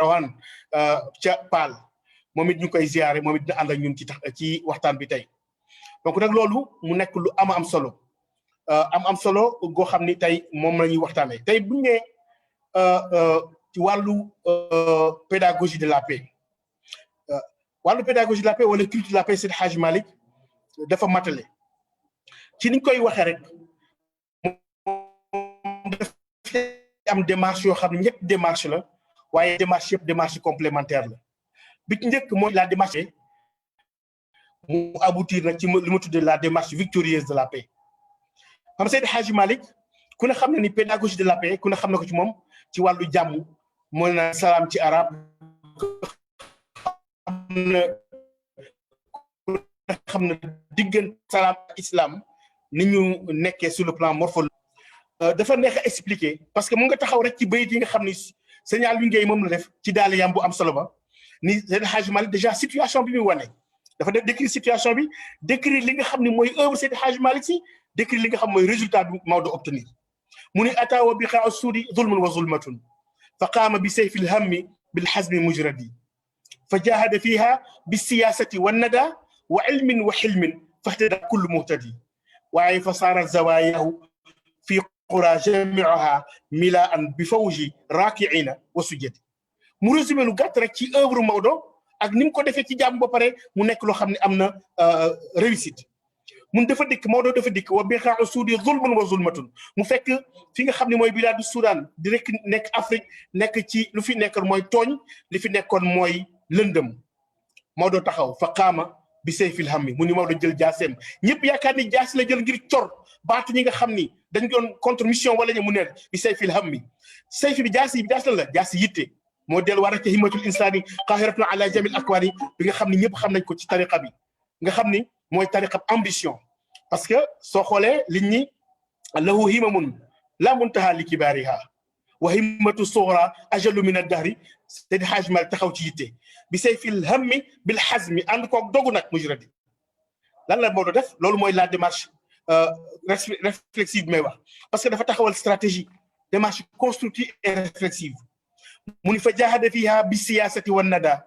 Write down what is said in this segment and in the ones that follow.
Rawane ca Paal moom it ñu koy ziare moom it dina ànd ak ñun ci waxtaan bi tey donc nag loolu mu nekk lu am solo am solo goo xam ni tey moom la ñuy waxtaanee tey bu ñu nee ci wàllu pédagogie de la paix wàllu pédagogie de la paix wala culture de la paix Seydi Hadji Malick dafa matale ci niñ koy waxee rek dafa am démarche yoo xam ne ñetti démarche la waaye démarche yëpp démarche complémentaire la bi ci njëkk mooy la démarche mu aboutir nag ci li ma tuddee la démarche victorieuse de la paix xam Seydi Hadji Malick ku ne xam na ni pédagogie de la paix ku ne xam na ko ci moom ci wàllu jàmm mooy na salaam ci arab xam na diggante salaam islam ni ñu nekkee sur le plan morphologique dafa neex a expliquer parce que mu nga taxaw rek ci bayit yi nga xam ni Sëñ Aliou Ngueye moom la def ci daal yam bu am solo ba ni Seydi Hadji Malick déjà situation bi muy wane dafa def décrire situation bi décrire li nga xam ne mooy œuvre Seydi Hadji Malick si décrire li nga xam mooy résultat bi Maodo obtenir mu ni ataawa bi xaa suudi zulmun wa zulmatun fa qaama bi sayfi lhammi bilxazmi mujradi fa jahada fiha bisiyasati wannada wa ilmin wa xilmin fahtada kullu muhtadi waaye fa saara zawayahu fi qura jamiuha milaan bi fawji raakiina wa sujjadi mu résumé lu gàtt rek ci œuvre Maodo ak ni mu ko defee ci jàmm ba pare mu nekk loo xam ne am na réussite mun dafa dikk Maodo dafa dikk wa biqaa'u suudi zulmun wa zulmatun mu fekk fi nga xam ne mooy bilaadu Soudan di rek nekk Afrique nekk ci lu fi nekkoon mooy tooñ li fi nekkoon mooy lëndëm Maodo taxaw fa qaama bi sayfil hammi mu ni Maodo jël jaaseem ñëpp yaakaar ni jaas la jël ngir cor baatu ñi nga xam ni dañ doon contre mission wala ñu mu ne bi sayfil hammi sayfi bi jaas la jaas yitte moo del war a ca himmatul insaani qaahiratun ala jamil akwaani bi nga xam ni ñëpp xam nañ ko ci tariqa bi nga xam ni mooy tariqa ambition parce que soo xoolee liñ ñi lahu himamun la muntaha li kibaariha wa himmatu sughra ajallu min ad-dahri Seydi Hadji Malick taxaw ci yitte bi sayfil hammi bil hazmi ànd koog dogu nag mujradi lan la Maodo def loolu mooy la démarche réflexive may wax parce que dafa taxawal stratégie démarche constructive et réflexive mu ni fa jahada fiha bi siyasati wan nada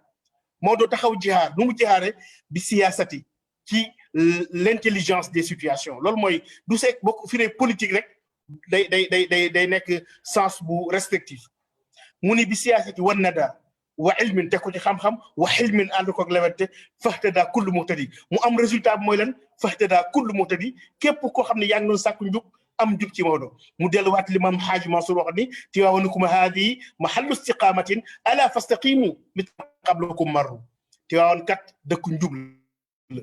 Maodo taxaw jihaar nu mu jihaare bi siyasati ci l'intelligence des situations loolu mooy du seeg boo ko firee politique rek day nekk sens bu restrictif mu ni bi siyasati wan nada wa ilmin teg ko ci xam-xam wa xilmin ànd ko ak lewette fahtada kullu muhtadi mu am résultat bi mooy lan fahtada kullu muhtadi képp koo xam ne yaa ngi doon sàkku njub am njub ci Maodo mu delluwaat li Maam Xaaji Mansour wax ni tiwaawanukum haadihi mahallu istiqaamatin ala fastaqimu li qablakum marru tiwaawan kat dëkku njub la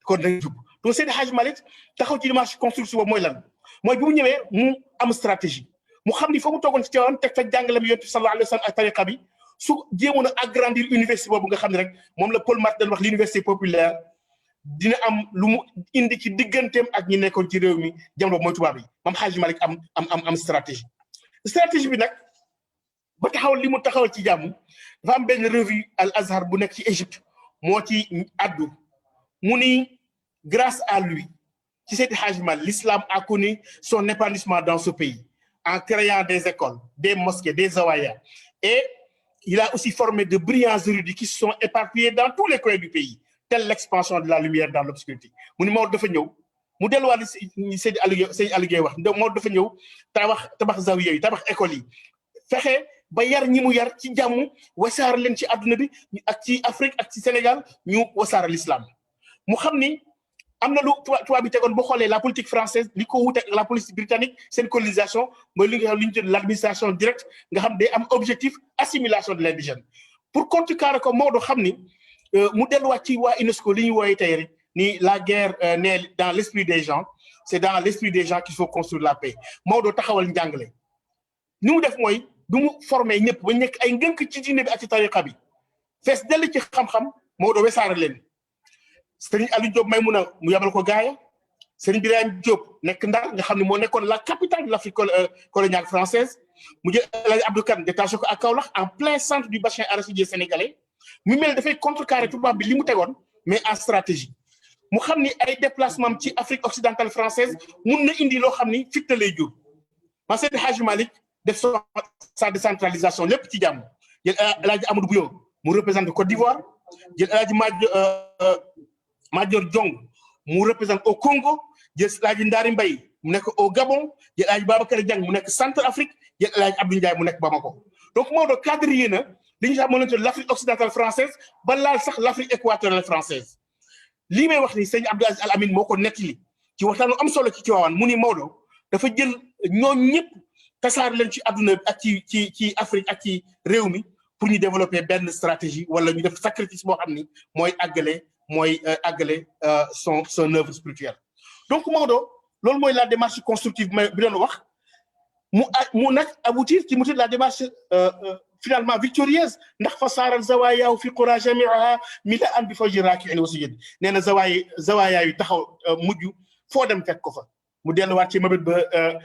kon dañ jub donc Seydi Hadji Malick taxaw ci démarche construction boobu mooy lan mooy bi mu ñëwee mu am stratégie mu xam ni fa mu toogoon ci tiwaawan teg fa jàngale mi yonent bi sallallahu alayhi wa sallam ak tariqa bi su jéemoon a agrandir université boobu nga xam ne rek moom la Paul Marty wax l'université populaire dina am lu mu indi ci digganteem ak ñi nekkoon ci réew mi jamono mooy tubaab yi Maam Hadji Malick am stratégie bi nag ba taxawal li mu taxawal ci jàmm dafa am benn revue Al Azhar bu nekk ci Égypte moo ci addu mu ni grâce à lui ci Seydi Hadji Malick l'islam a connu son épanouissement dans ce pays en créant des écoles des mosquées des zawaya et il a aussi formé de brillants érudits qui se sont éparpillés dans tous les coins du pays telle l'expansion de la lumière dans l'obscurité mu ni Maodo dafa ñëw mu delluwaat li Seydi Aliou Gueye wax Maodo dafa ñëw tabax zawiya yi tabax école yi fexe ba yar ñi mu yar ci jàmm wasaare leen ci àdduna bi ak ci Afrique ak ci Sénégal ñu wasaare l'islam mu xam ni am na lu tubaab bi tegoon boo xoolee la politique française li ko wuute la politique britannique seen colonisation mooy li nga xam li ñu tudd l'administration directe nga xam day am objectif assimilation de l'indigène pour contrecarrer ko Maodo xam ni mu delluwaat ci waa UNESCO li ñu wooyee tey rek ni la guerre naît dans l'esprit des gens c'est dans l'esprit des gens qu'il faut construire la paix Maodo taxawal njàngale ni mu def mooy du mu formé ñëpp ba nekk ay ngënk ci diine bi ak ci tariqa bi fees dell ci xam-xam Maodo wesaare leen Serigne Aliou Diop Maïmouna mu yabal ko gaaya Serigne Birahim Diop nekk Ndar nga xam ne moo nekkoon la capitale de l'Afrique coloniale française mu jël El Hadj Abdou Kane détaché ko à Kaolack en plein centre du bassin arachidier sénégalais mu mel dafay contrecarrer tubaab bi li mu tegoon mais en stratégie mu xam ni ay déplacement ci Afrique occidentale française mun na indi loo xam ni fitna lay jur. Seydi Hadji Malick def sa décentralisation lépp ci jàmm jël El Hadj Amadou Bouyo mu représente Côte d'Ivoire jël El Hadj Madior Diong mu représente au Congo jël El Hadj Ndari Mbaye mu nekk au Gabon jël El Hadj Babacar Dieng mu nekk Centrafrique jël El Hadj Abdou Ndiaye mu nekk Bamako donc Maodo quadrillé na li ñu xam mënante l'Afrique occidentale française ba laal sax l'Afrique équatoriale française lii may wax ni sëñ Abdou Aziz Al Amine moo ko nettali ci waxtaanu am solo ci Tivaouane mu ni Maodo dafa jël ñooñu ñëpp tasaar leen ci àdduna bi ak ci Afrique ak ci réew mi pour ñu développer benn stratégie wala ñu def sacrifice boo xam ni mooy àggale son œuvre spirituelle donc Maodo loolu mooy la démarche constructive bi doon wax mu nag aboutir ci mu la démarche finalement victorieuse ndax fa saaral zawaayahu fi qura jamiaha mila an bi fawji raakiin wa sujud nee na zawaayaa yu taxaw mujj foo dem fekk ko fa mu delluwaat ci mabit ba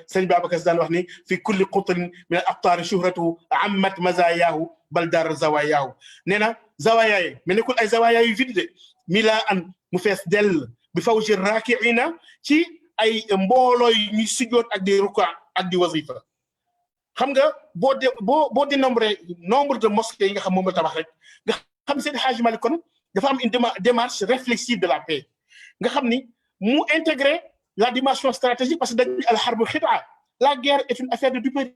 sëñ Babacar daan wax ni fi kulli qutrin min al aqtaari shuhratu ammat mazaayahu bal dar zawaayahu nee na zawaayaa yi mais nekkul ay zawaayaa yu vide de mila an mu fees dell bi fawji raakiina ci ay mbooloo yi ñuy sujjoot ak di ruka ak di wazifa xam nga boo dénombré nombre de mosquées yi nga xam moom la tabax rek nga xam Seydi Hadji Malick kon dafa am une démarche réflexive de la paix nga xam ni mu intégrer la dimension stratégique parce que dañuy al harbu xita la guerre est une affaire de duperie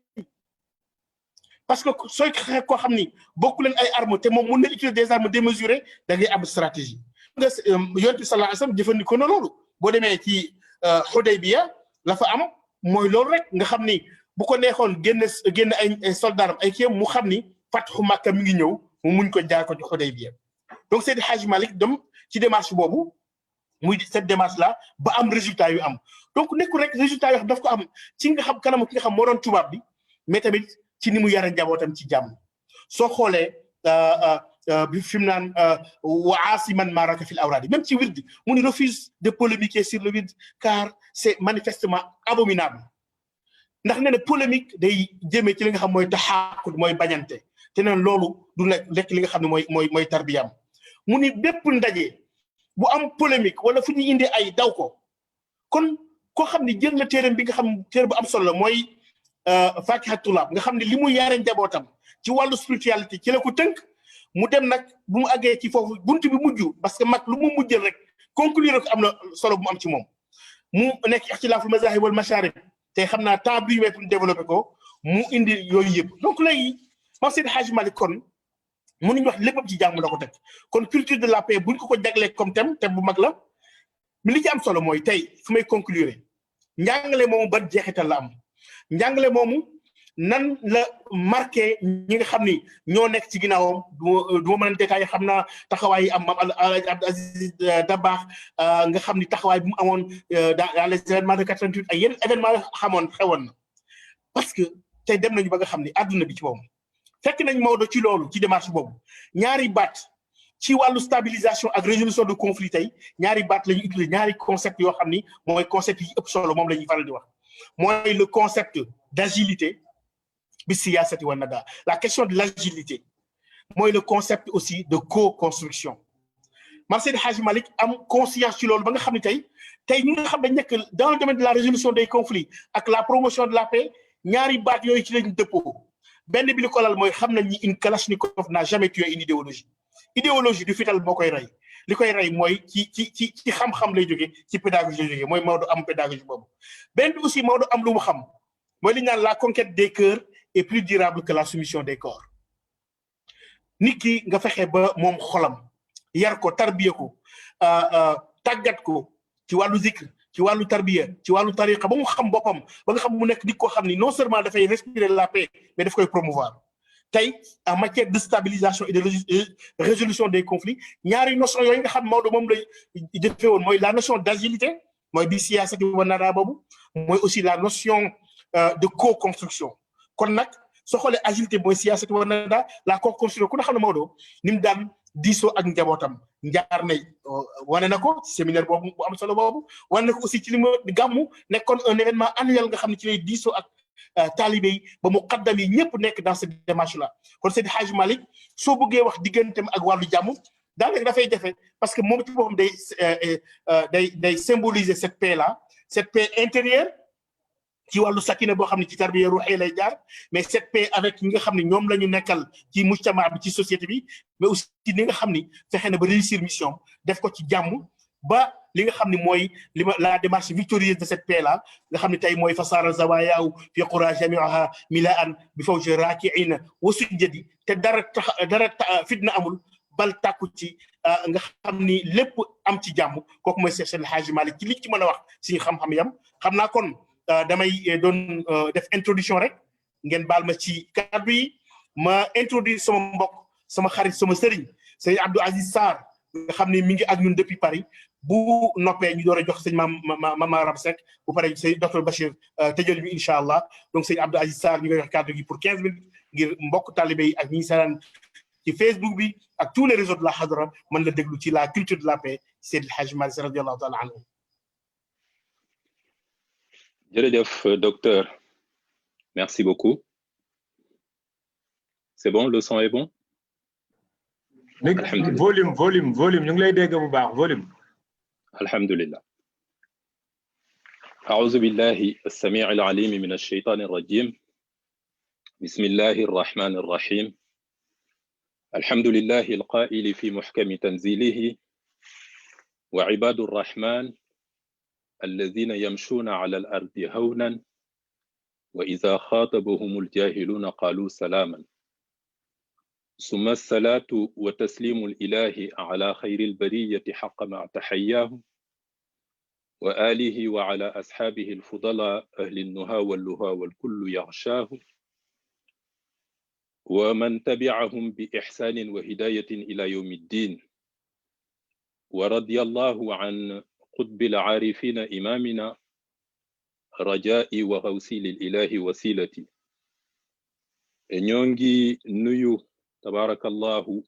parce que sooy xeex koo xam ni bokku leen ay armes te moom mun na utiliser des armes démesurées da ngay am stratégie nga Yonent bi sallallahu alayhi wa sallam jëfandikoo na loolu boo demee ci Hudaybiya la fa am mooy loolu rek nga xam ni bu ko neexoon génn ay soldats ay kii mu xam ni Fathu Makka mi ngi ñëw mu muñ ko jaar ko ci Hudaybiya donc Seydi Hadji Malick dem ci démarche boobu muy cette démarche là ba am résultat yu am donc nekkul rek résultat yoo xam daf ko am ci nga xam kanam ki nga xam moo doon tubaab bi mais tamit ci ni mu yare njabootam ci jàmm soo xoolee bi fi mu naan wa aasiman maaraka fil awraadi même ci wird mu ni refuse de polémiquer sur le wird car c'est manifestement abominable ndax nee na polémique day jëmee ci li nga xam mooy taxaaqud mooy bañante te neen loolu du lekk li nga xam ne mooy tarbiyam mu ni bépp ndaje bu am polémique wala fu ñuy indi ay daw ko kon koo xam ne jël na téeram bi nga xam téere bu am solo la mooy Fakihat Tulab nga xam ne li mu yaare njabootam ci wàllu spiritualité ci la ko tënk mu dem nag bu mu àggee ci foofu buntu bi mujj parce que mag lu mu mujjal rek conclure ko am na solo bu mu am ci moom mu nekk ixtilaaful mazahib wal masharib te xam naa temps bi ñu pour développer ko mu indi yooyu yëpp donc léegi Maam Seydi Hadji Malick kon mënuñu wax léppam ci jàmm la ko teg kon culture de la paix buñ ko jaglee comme thème bu mag la mais li ci am solo mooy tey fu may conclure njàngale moomu ban jeexital la am njàngale moomu nan la marqué ñi nga xam ni ñoo nekk ci ginnaawam du ma mën a détaillé xam naa taxawaay yi am maam Abdou Aziz Dabakh nga xam ni taxawaay bu mu amoon dans les événements de 88 ay yeneen événements yoo xewoon na parce que tey dem nañu ba nga xam ni àdduna bi ci boobu fekk nañ Maodo ci loolu ci démarche boobu ñaari baat ci wàllu stabilisation ak résolution de conflit tey ñaari baat la ñuy utiliser ñaari concept yoo xam ni mooy concept yi ëpp solo moom la ñuy faral di wax mooy le concept d'agilité bi siyaasati wa nada la question de l'agilité mooy le concept aussi de co-construction Maam Seydi Hadji Malick am conscience ci loolu ba nga xam ne tey ñi nga xam dañ nekk dans le domaine de la résolution des conflits ak la promotion de la paix ñaari baat yooyu ci lañ dëppoo benn bi li ko lal mooy xam nañ ni une Kalachnikov n'a jamais tué une idéologie du fital boo koy rey li koy rey mooy ci xam-xam lay jógee ci pédagogie lay jógee mooy Maodo am pédagogie boobu benn bi aussi Maodo am lu mu xam mooy li ñu naan la conquête des cœurs est plus durable que la soumission des corps nit ki nga fexe ba moom xolam yar ko tarbiya ko tàggat ko ci wàllu zikr ci wàllu tarbiya ci wàllu tariqa ba mu xam boppam ba nga xam mu nekk nit koo xam ni non seulement dafay respirer la paix mais daf koy promouvoir tey en matière de stabilisation et de résolution des conflits ñaari notion yooyu nga xam Maodo moom lay defee woon mooy la notion d'agilité mooy bi siyaasati wa nada boobu mooy aussi la notion de co-construction kon nag soo xoolee agilité mooy siyaasati wa nada la co-construction ku ne xam ne Maodo ni mu daan diisoo ak njabootam njaar nay wane na ko ci séminaire boobu bu am solo boobu wane na ko aussi ci li ma gàmmu nekkoon un événement annuel nga xam ne ci lay diisoo ak taalibe yi ba mu qaddam yi ñëpp nekk dans cette démarche là kon Seydi Hadji Malick soo bëggee wax digganteem ak wàllu jàmm daanaka dafay jafe parce que moom ci boppam day symboliser cette paix là cette paix intérieure ci wàllu sakina boo xam ne ci tarbiya ruuxee lay jaar mais cette paix avec ñi nga xam ne ñoom la ñu nekkal ci mujtama bi ci société bi mais aussi ni nga xam ni fexe na ba réussir mission def ko ci jàmm ba li nga xam ne mooy li ma la démarche victorieuse de cette paix là nga xam ne tey mooy fasaara zawayaaw fi qura jamiaha milaan bi fawji raakiina wa sujjadi te dara fitna amul bal tàkku ci nga xam ni lépp am ci jàmm kooku mooy Seex El Hadji Malick ci li ci mën a wax suñu xam-xam yam xam naa kon damay doon def introduction rek ngeen baal ma ci kàddu yi ma introduire sama mbokk sama xarit sama sëriñ sëñ Abdou Aziz Sarr nga xam ne mi ngi ak ñun depuis Paris bu noppee ñu door a jox sëñ Mama Rab Seck bu pare sëñ docteur Bachir tëjal ñu incha allah donc sëñ Abdou Aziz Sarr ñu ngi jox kàddu gi pour 15 minutes ngir mbokk talibé yi ak ñi saraan ci Facebook bi ak tous les réseaux de la Hadra mën la déglu ci la culture de la paix Seydi El Hadji Malick radiyallahu taala anhu. Jërëjëf docteur, merci beaucoup. C'est bon, le son est bon? Volume ñu ngi lay dégg bu baax volume. Alhamdulillah. أعوذ بالله السميع العليم من الشيطان الرجيم. بسم الله الرحمن الرحيم. الحمد لله القائل في محكم تنزيله وعباد الرحمن الذين يمشون على الأرض هونا وإذا خاطبهم الجاهلون قالوا سلاما ثم الصلاة وتسليم الإله على خير البرية حق مع تحياه وآله وعلى أصحابه الفضلاء أهل النهى واللهى والكل يغشاه ومن تبعهم بإحسان وهداية إلى يوم الدين ورضي الله عن قطب العارفين إمامنا رجائي وغوصي للإله وسيلتي ñongi nuyu tabarakallahu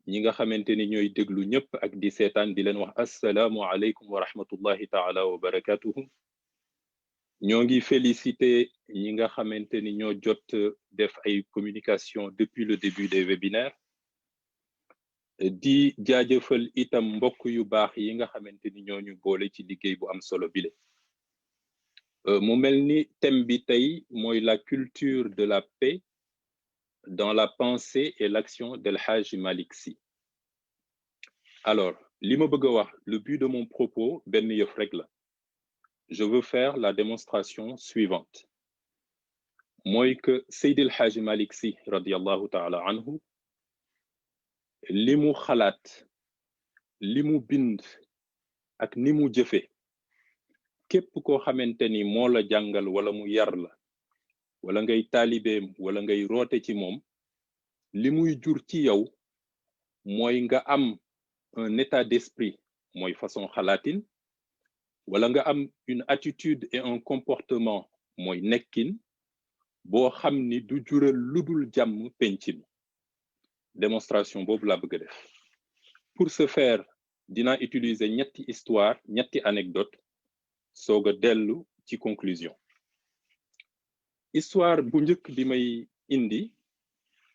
ñi nga xamanteni ñoy déglu ñëpp ak di sétane di leen wax assalamu alaykum wa rahmatullahi ta'ala wa barakatuh ñongi féliciter ñi nga xamanteni ñoo jot def ay communication depuis le début des webinaires di jaajëfal itam mbokk yu baax yi nga xamanteni ñoo ñu boole ci liggéey bu am solo bile mu melni thème bi tey mooy la culture de la paix dans la pensée et l'action d'El Hadji Malick Sy. Alors, li ma bëgg wax, le but de mon propos benn yëf rek la. Je veux faire la démonstration suivante. Mooy que Seydi El Hadji Malick Sy radiyallahu ta'ala anhu li mu xalaat li mu bind ak ni mu jëfe képp koo xamante ni moo la jàngal wala mu yar la wala ngay taalibeem wala ngay roote ci moom li muy jur ci yow mooy nga am un état d'esprit mooy façon xalaatin wala nga am une attitude et un comportement mooy nekkin boo xam ni du jural ludul jàmm penc mi démonstration boobu laa bëgg a def pour ce faire dinaa utiliser ñetti histoire ñetti anecdote soog a dellu ci conclusion histoire bu njëkk bi may indi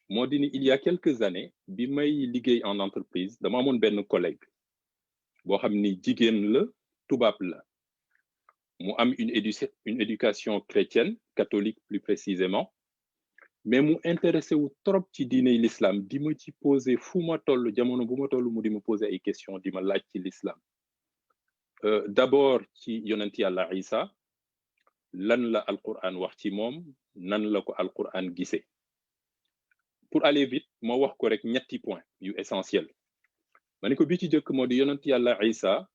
moo di ni il y a quelques années bi may liggéey en entreprise dama amoon benn collègue boo xam ni jigéen la tubaab la mu am une éducation chrétienne catholique plus précisément mais mu intéressé wu trop ci diiney l'islam di ma ci poser fu ma toll jamono bu ma toll mu di ma poser ay questions di ma laaj ci l'islam d'abord ci yonent yàlla Isa lan la alquran wax ci moom nan la ko alquran gisee pour aller vite ma wax ko rek ñetti point yu essentiel ma ne ko bi ci jëkk moo di yonent yàlla Isa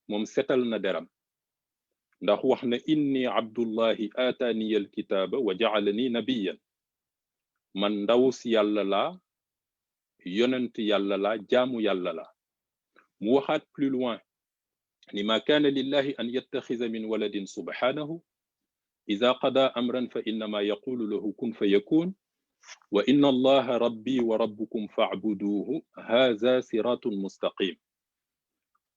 moom setal na deram ndax wax na inni abdullahi atani alkitaba wa ja'alani nabiyyan man ndaw si yàlla la yonent yàlla la jaamu yàlla la mu waxaat plus loin ni ma kana lillahi an yattakhidha min waladin subhanahu إذا قضى أمرا فإنما يقول له كن فيكون وإن الله ربي وربكم فاعبدوه هذا صراط مستقيم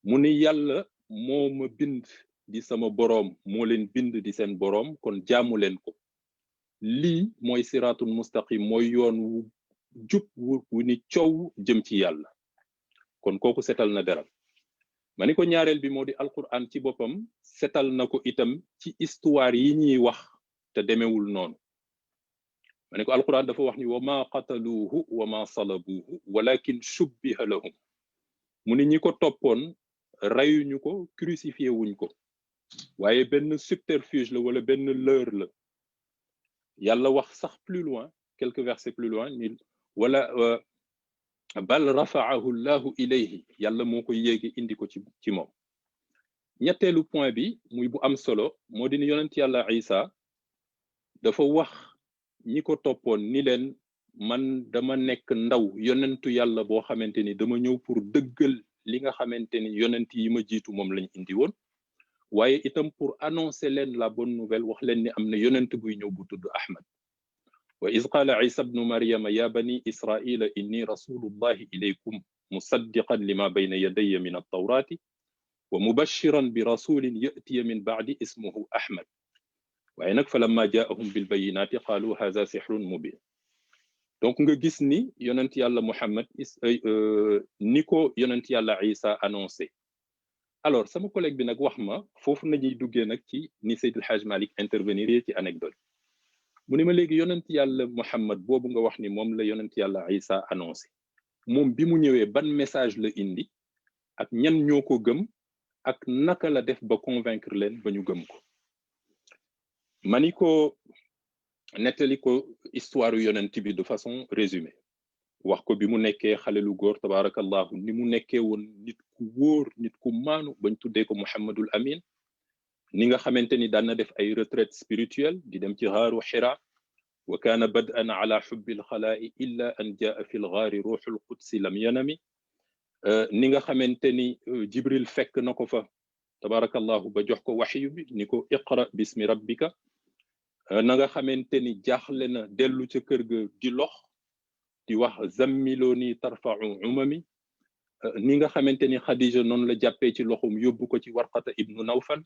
من يالا موم بند دي سما بروم مولين بند دي سن بروم كون جامو لين كو لي موي صراط مستقيم موي يون جوب wu ni ciow jëm ci yàlla kon kooku setal na deram ma ni ko ñaareel bi moo di alquran ci boppam setal na ko itam ci histoire yi ñuy wax te demewul noonu ma ni ko alquran dafa wax ni wa ma qataluuhu wa ma salabuuhu walakin shubbiha lahum mu ni ñi ko toppoon rayuñu ko crucifié wuñ ko waaye benn subterfuge la wala benn leurre la yàlla wax sax plus loin quelques versets plus loin ni wala bal rafaahu llahu ilayhi yàlla moo ko yéegi indi ko ci moom ñetteelu point bi muy bu am solo moo di ni yonent yàlla Isa dafa wax ñi ko toppoon ni leen man dama nekk ndaw yonentu yàlla boo xamante ni dama ñëw pour dëggal li nga xamante ni yonent yi ma jiitu moom lañ indi woon waaye itam pour annoncer leen la bonne nouvelle wax leen ni am na yonent buy ñëw bu tudd Ahmad wa iz qaala Isa bnu Maryama ya bani Israila inni rasulullahi ilaykum musaddiqan lima bayna yadayya min at-tawrati wa mubashiran bi rasulin ya'tiya min ba'di ismuhu Ahmad waaye nag falamma jaa'ahum bil bayyinati qaalu hadha sihrun mubin donc nga gis ni yonent yàlla Muhammad ni ko yonent yàlla Isa annoncé alors sama collègue bi nag wax ma foofu nañuy duggee nag ci ni Seydil Hadj Malick intervenir ci anecdote mu ne ma léegi yonent yàlla Muhammad boobu nga wax ni moom la yonent yàlla Isa annoncé moom bi mu ñëwee ban message la indi ak ñan ñoo ko gëm ak naka la def ba convaincre leen ba ñu gëm ko ma ni ko nettali ko histoire yonent bi de façon résumée wax ko bi mu nekkee xale lu góor tabarakallahu ni mu nekkee woon nit ku wóor nit ku maanu bañ tuddee ko Muhammadul Amin ni nga xamante ni daan na def ay retraite spirituelle di dem ci xaaru Hira wa kaana bad'an ala hubbil xalaa'i illa an jaa fi lgaari ruuxul qudsi lam yanami ni nga xamante ni Jibril fekk na ko fa tabarakallahu ba jox ko waxyu bi ni ko iqra bismi rabbika na nga xamante ni jaaxle na dellu ca kër ga di lox di wax zammiloni tarfa'u umami ni nga xamante ni Khadija noonu la jàppee ci loxum yóbbu ko ci Warqata ibnu Nawfal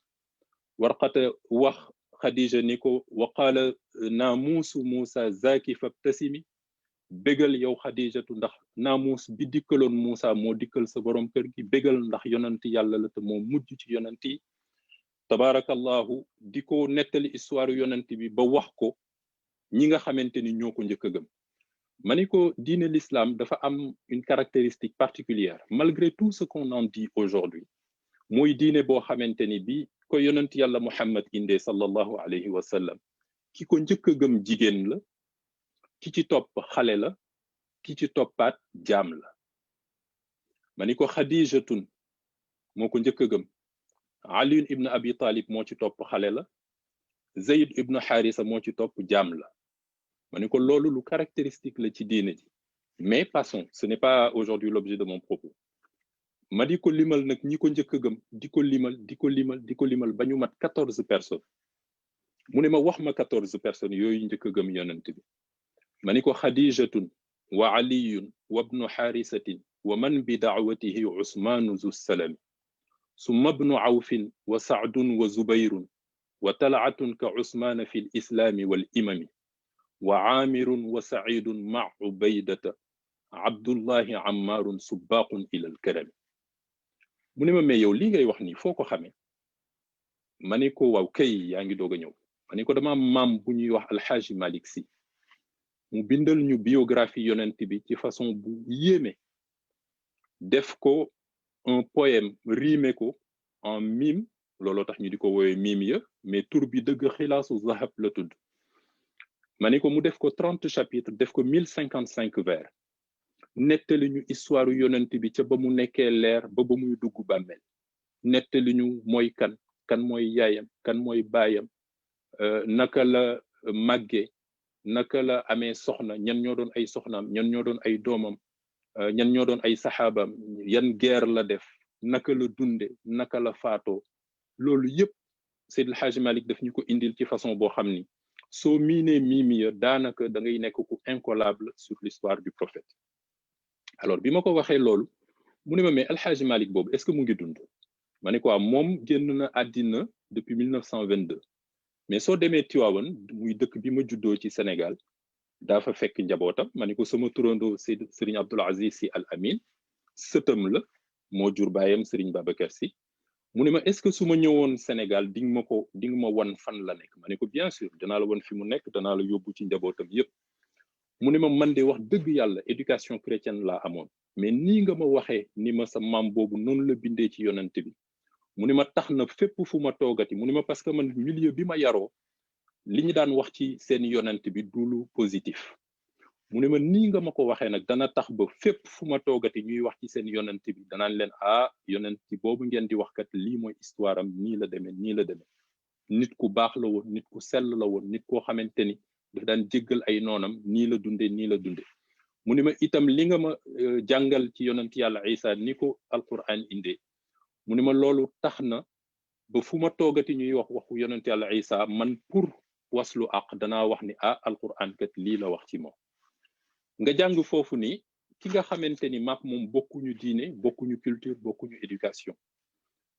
Warqata wax Khadija ni ko wa qaala naamuusu Muusa zaaki fabtasimi bégal yow Khadijatu ndax naamuus bi dikkaloon Muusa moo dikkal sa borom kër gi bégal ndax yonanti yàlla la te moo mujj ci yonanti yi tabarakallahu di ko nettali histoire yonanti bi ba wax ko ñi nga xamante ni ñoo ko njëkk a gëm ma ni ko diine l'islam dafa am une caractéristique particulière malgré tout ce qu'on en dit aujourd'hui mooy diine boo xamante ni bi ko yonent yàlla Muhammad indee sallallahu alayhi wa sallam ki ko njëkk a gëm jigéen la ki ci topp xale la ki ci toppaat jaam la ma ni ko Khadijatun moo ko njëkk a gëm Ali ibn Abi Talib moo ci topp xale la Zayd ibn Harisa moo ci topp jaam la ma ni ko loolu lu caractéristique la ci diine ji mais passons ce n'est pas aujourd'hui l'objet de mon propos ma di ko limal nag ñi ko njëkk a gëm di ko limal ba ñu mat 14 personnes mu ne ma wax ma 14 personnes yooyu njëkk a gëm yonent bi ma ni ko Khadijatun wa aliyun wa ibnu harisatin wa man bi da'watihi usmanu zu salami summa ibnu awfin wa sa'dun wa zubayrun wa tal'atun ka usmana fi l-islami wal imami wa aamirun wa saidun ma ubaydata abdullahi ammarun subbaqun ila al-karami mu ne ma mais yow lii ngay wax nii foo ko xamee ma ni ko waaw kay yaa ngi doog a ñëw ma ni ko dama maam bu ñuy wax alxaaji Malick Sy mu bindal ñu biographie yonent bi ci façon bu yéeme def ko un poème rimé ko en mime looloo tax ñu di ko woowee mime ya mais tur bi dëgg xilaasu zahab la tudd ma ni ko mu def ko 30 chapitres def ko 1055 vers nettali ñu histoire yonent bi ca ba mu nekkee leer ba muy dugg bàmmeel nettali ñu mooy kan mooy yaayam kan mooy baayam naka la màggee naka la amee soxna ñan ñoo doon ay soxnaam ñan ñoo doon ay doomam ñan ñoo doon ay saxaabaam yan guerre la def naka la dunde naka la faatoo loolu yëpp Seydil Hadji Malick daf ñu ko indil ci façon boo xam ni soo miinee miimiya daanaka da ngay nekk ku incollable sur l'histoire du prophète alors bi ma ko waxee loolu mu ne ma mais El Hadji Malick boobu est-ce que mu ngi dund ma ne ko moom génn na àddina depuis 1922 mais soo demee Tivaouane muy dëkk bi ma juddoo ci Sénégal daa fa fekk njabootam ma ne ko sama turandoo Serigne Abdoul Aziz Sy Al Amin sëtam la moo jur baayam Serigne Babacar Sy mu ne ma est-ce que su ma ñëwoon Sénégal di nga ma wan fan la nekk ma ne ko bien sûr danaa la wan fi mu nekk danaa la yóbbu ci njabootam yépp mu ne ma man de wax dëgg yàlla éducation chrétienne laa amoon mais nii nga ma waxee ni ma sa maam boobu noonu la bindee ci yonent bi mu ne ma tax na fépp fu ma toogati mu ne ma parce que man milieu bi ma yaroo li ñu daan wax ci seen yonent bi du lu positif mu ne ma nii nga ma ko waxee nag dana tax ba fépp fu ma toogati ñuy wax ci seen yonent bi danaan leen yonent boobu ngeen di wax kat lii mooy histoire am nii la demee nii la demee nit ku baax la woon nit ku sell la woon nit koo xamante ni daf daan jéggal ay noonam nii la dunde nii la dunde mu ne ma itam li nga ma jàngal ci yonent yàlla Isa ni ko alquran indee mu ne ma loolu tax na ba fu ma toogati ñuy wax waxu yonent yàlla Isa man pour waslu àq danaa wax ni alquran kat lii la wax ci moom nga jàng foofu ni ki nga xamante ni maak moom bokkuñu diine bokkuñu culture bokkuñu éducation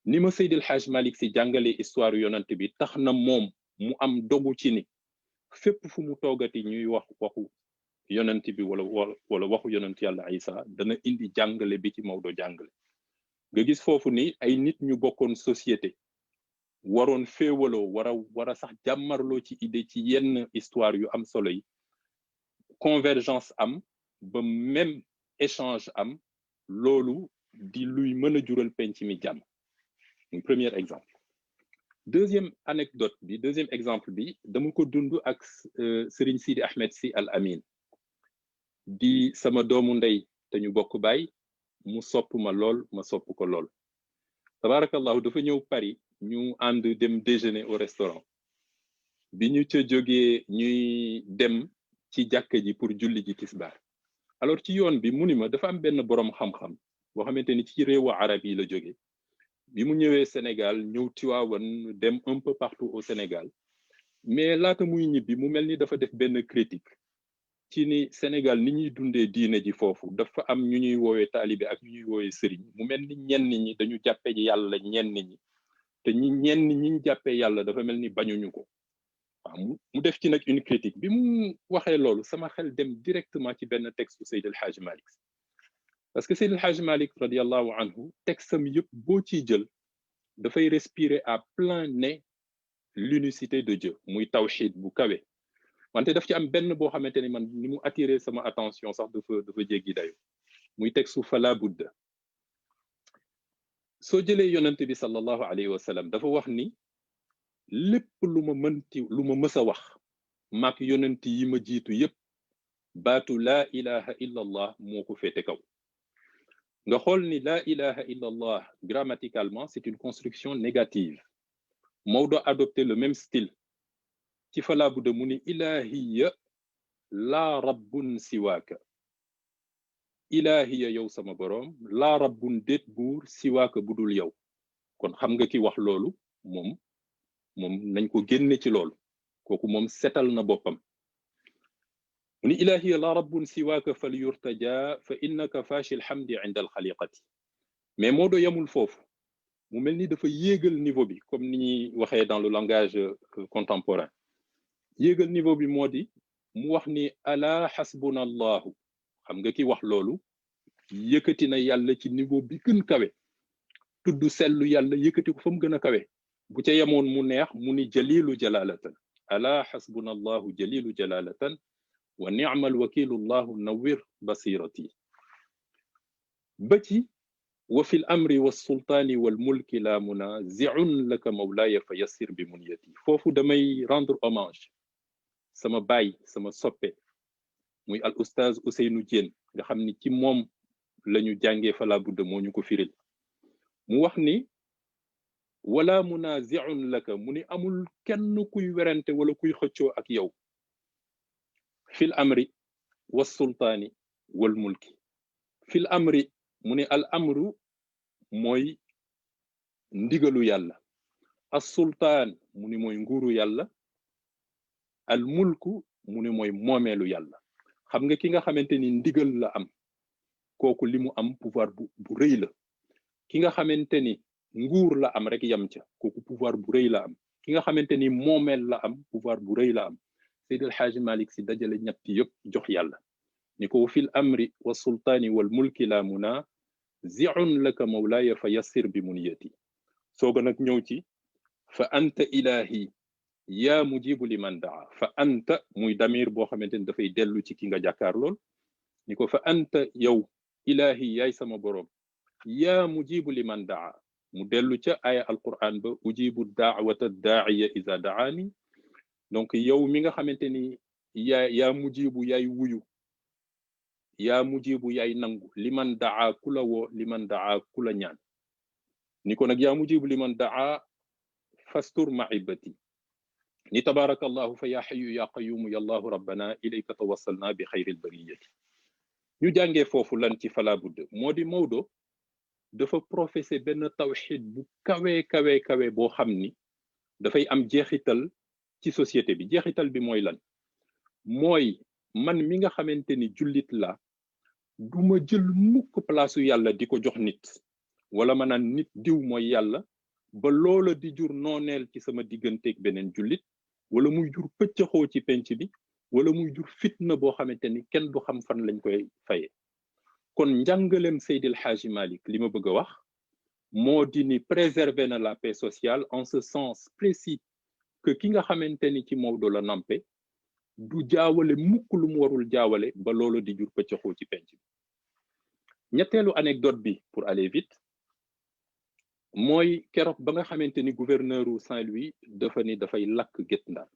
ni ma Seydil Hadj Malick Sy jàngalee histoire yonent bi tax na moom mu am dogu ci ni fépp fu mu toogati ñuy wax waxu yonent bi wala waxu yonent yàlla Isa dana indi jàngale bi ci Maodo jàngale nga gis foofu ni ay nit ñu bokkoon société waroon féewaloo war a sax jàmmarloo ci idée ci yenn histoire yu am solo yi convergence am ba même échange am loolu di luy mën a jural penc mi jàmm muy premier exemple deuxième exemple bi dama ko dund ak Serigne Sidi Ahmed Sy Al Amin di sama doomu ndey te ñu bokk baay mu sopp ma lool ma sopp ko lool tabarakallahu dafa ñëw Paris ñu ànd dem déjeuner au restaurant bi ñu ca jógee ñuy dem ci jàkka ji pour julli ji tisbaar alors ci yoon bi mu ni ma dafa am benn boroom xam-xam boo xamante ni ci réewu arab yi la jóge bi mu ñëwee Sénégal ñëw Tivaouane dem un peu partout au Sénégal mais laata muy ñibbi mu mel ni dafa def benn critique ci ni Sénégal ni ñuy dundee diine ji foofu dafa am ñu ñuy woowee taalibe ak ñu ñuy woowee sëriñ mu mel ni ñenn ñi dañu jàppee yàlla ñenn ñi te ñenn ñi ñu jàppee yàlla dafa mel ni bañuñu ko waaw mu def ci nag une critique bi mu waxee loolu sama xel dem directement ci benn texte bu Seydil Hadj Malick parce que Seydil Hadj Malick radiallahu anhu textam yëpp boo ciy jël dafay respirer à plein nez l'unicité de Dieu muy tawhid bu kawe wante daf ci am benn boo xamante ni man ni mu attiré sama attention sax dafa jéggi dayo muy textu fala budda soo jëlee yonent bi sallallahu alayhi wa sallam dafa wax ni lépp lu ma mës a wax maak yonent yi ma jiitu yépp baatu laa ilaha illa allah moo ko féete kaw nga xool ni laa ilaha illa allah grammaticalement c'est une construction négative Maodo adopté le même style ci falaa budda mu ni ilahiya laa rabbun siwaaka ilahiya yow sama boroom laa rabbun déet buur siwaaka budul yow kon xam nga ki wax loolu moom nañ ko génne ci loolu kooku moom setal na boppam mu ni ilahiya laa rabbun siwaaka fal yurtaja fa innaka fashi alhamdi inda alxaliqati mais Maodo yamul foofu mu mel ni dafa yéegal niveau bi comme ni ñuy waxee dans le langage contemporain yéegal niveau bi moo di mu wax ni ala xasbuna allahu xam nga ki wax loolu yëkkati na yàlla ci niveau bi gën kawe tudd sellu yàlla yëkkati ko fa mu gën a kawe bu ca yemoon mu neex mu ni jalilu jalalatan ala xasbuna allahu jalilu jalalatan wa ni'mal wakilu allahu nawwir basirati ba ci wa fi l amri wa sultaani wal mulki la munazi'un laka mawlaaya fa yassir bi munyati foofu damay rendre hommage sama baay sama soppe muy al oustaz Ousseynou Diène nga xam ni ci moom la ñu jàngee fala budda moo ñu ko firil mu wax ni wala munazi'un laka mu ni amul kenn kuy werante wala kuy xëccoo ak yow fil amri wa sultaani wal mulki fil amri mu ni al amru mooy ndigalu yàlla as sultaan mu ni mooy nguuru yàlla al mulku mu ni mooy moomeelu yàlla xam nga ki nga xamante ni ndigal la am kooku li mu am pouvoir bu rëy la ki nga xamante ni nguur la am rek yam ca kooku pouvoir bu rëy la am ki nga xamante ni moomeel la am pouvoir bu rëy la am Seydil Hadji Malick Sy dajale ñett yëpp jox yàlla ni ko fil amri wa sultaani wal mulki la muna zi'un laka mawlaaya fa yassir bi muniyati sooga nag ñëw ci fa anta ilahi yaa mujibu liman daa fa anta muy damir boo xamante ni dafay dellu ci ki nga jàkkaar lool ni ko fa anta yow ilahi yaay sama boroom yaa mujibu liman daa mu dellu ca aya alquran ba ujibu daawata daaiya iza daani donc yow mi nga xamante ni yaa mujibu yaay wuyu yaa mujibu yaay nangu liman daa ku la woo liman daa ku la ñaan ni ko nag yaa mujibu liman daa fastur maibati ni tabarakallahu fa yaa xayu yaa qayumu yallahu rabbana ilayka tawassalna bi xayril bariyati ñu jàngee foofu lan ci fala budd moo di Maodo dafa professé benn tawxid bu kawe boo xam ni dafay am jeexital ci société bi jeexital bi mooy lan mooy man mi nga xamante ni jullit la duma jël mukk palaasu yàlla di ko jox nit wala ma naan nit diw mooy yàlla ba loola di jur nooneel ci sama digganteeg beneen jullit wala muy jur pëccëxoo ci penc bi wala muy jur fitna boo xamante ni kenn du xam fan lañ koy faye kon njàngalem Seydil Hadji Malick li ma bëgg a wax moo di ni préserver na la paix sociale en ce sens précis que ki nga xamante ni ci Maodo la nampe du jaawale mukk lu mu warul jaawale ba loolu di jur pëccëxoo ci penc bi ñetteelu anecdote bi pour aller vite mooy keroog ba nga xamante ni gouverneur u Saint-Louis dafa ni dafay lakk Guet Ndar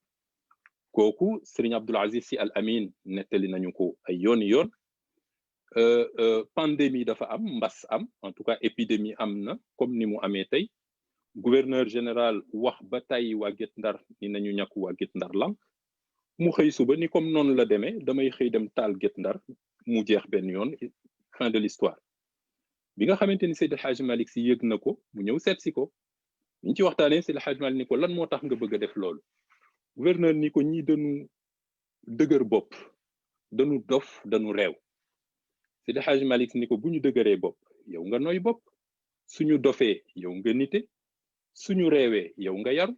kooku Serigne Abdoul Aziz Sy Al Amin nettali nañu ko ay yoon pandémie dafa am mbas am en tout cas épidémie am na comme ni mu amee tey gouverneur général wax ba tey waa Guet Ndar ni nañu ñàkku waa Guet Ndar lank mu xëy suba ni comme noonu la demee damay xëy dem taal Guet Ndar mu jeex benn yoon fin de l'histoire bi nga xamante ni Seydi El Hadji Malick Sy yëg na ko mu ñëw seet si ko ñu ci waxtaanee Seydi El Hadji Malick ni ko lan moo tax nga bëgg a def loolu gouverneur ni ko ñi dañu dëgër bopp dañu dof dañu réew Seydi El Hadji Malick Sy ni ko bu ñu dëgëree bopp yow nga nooy bopp suñu dofee yow nga nite suñu réewee yow nga yaru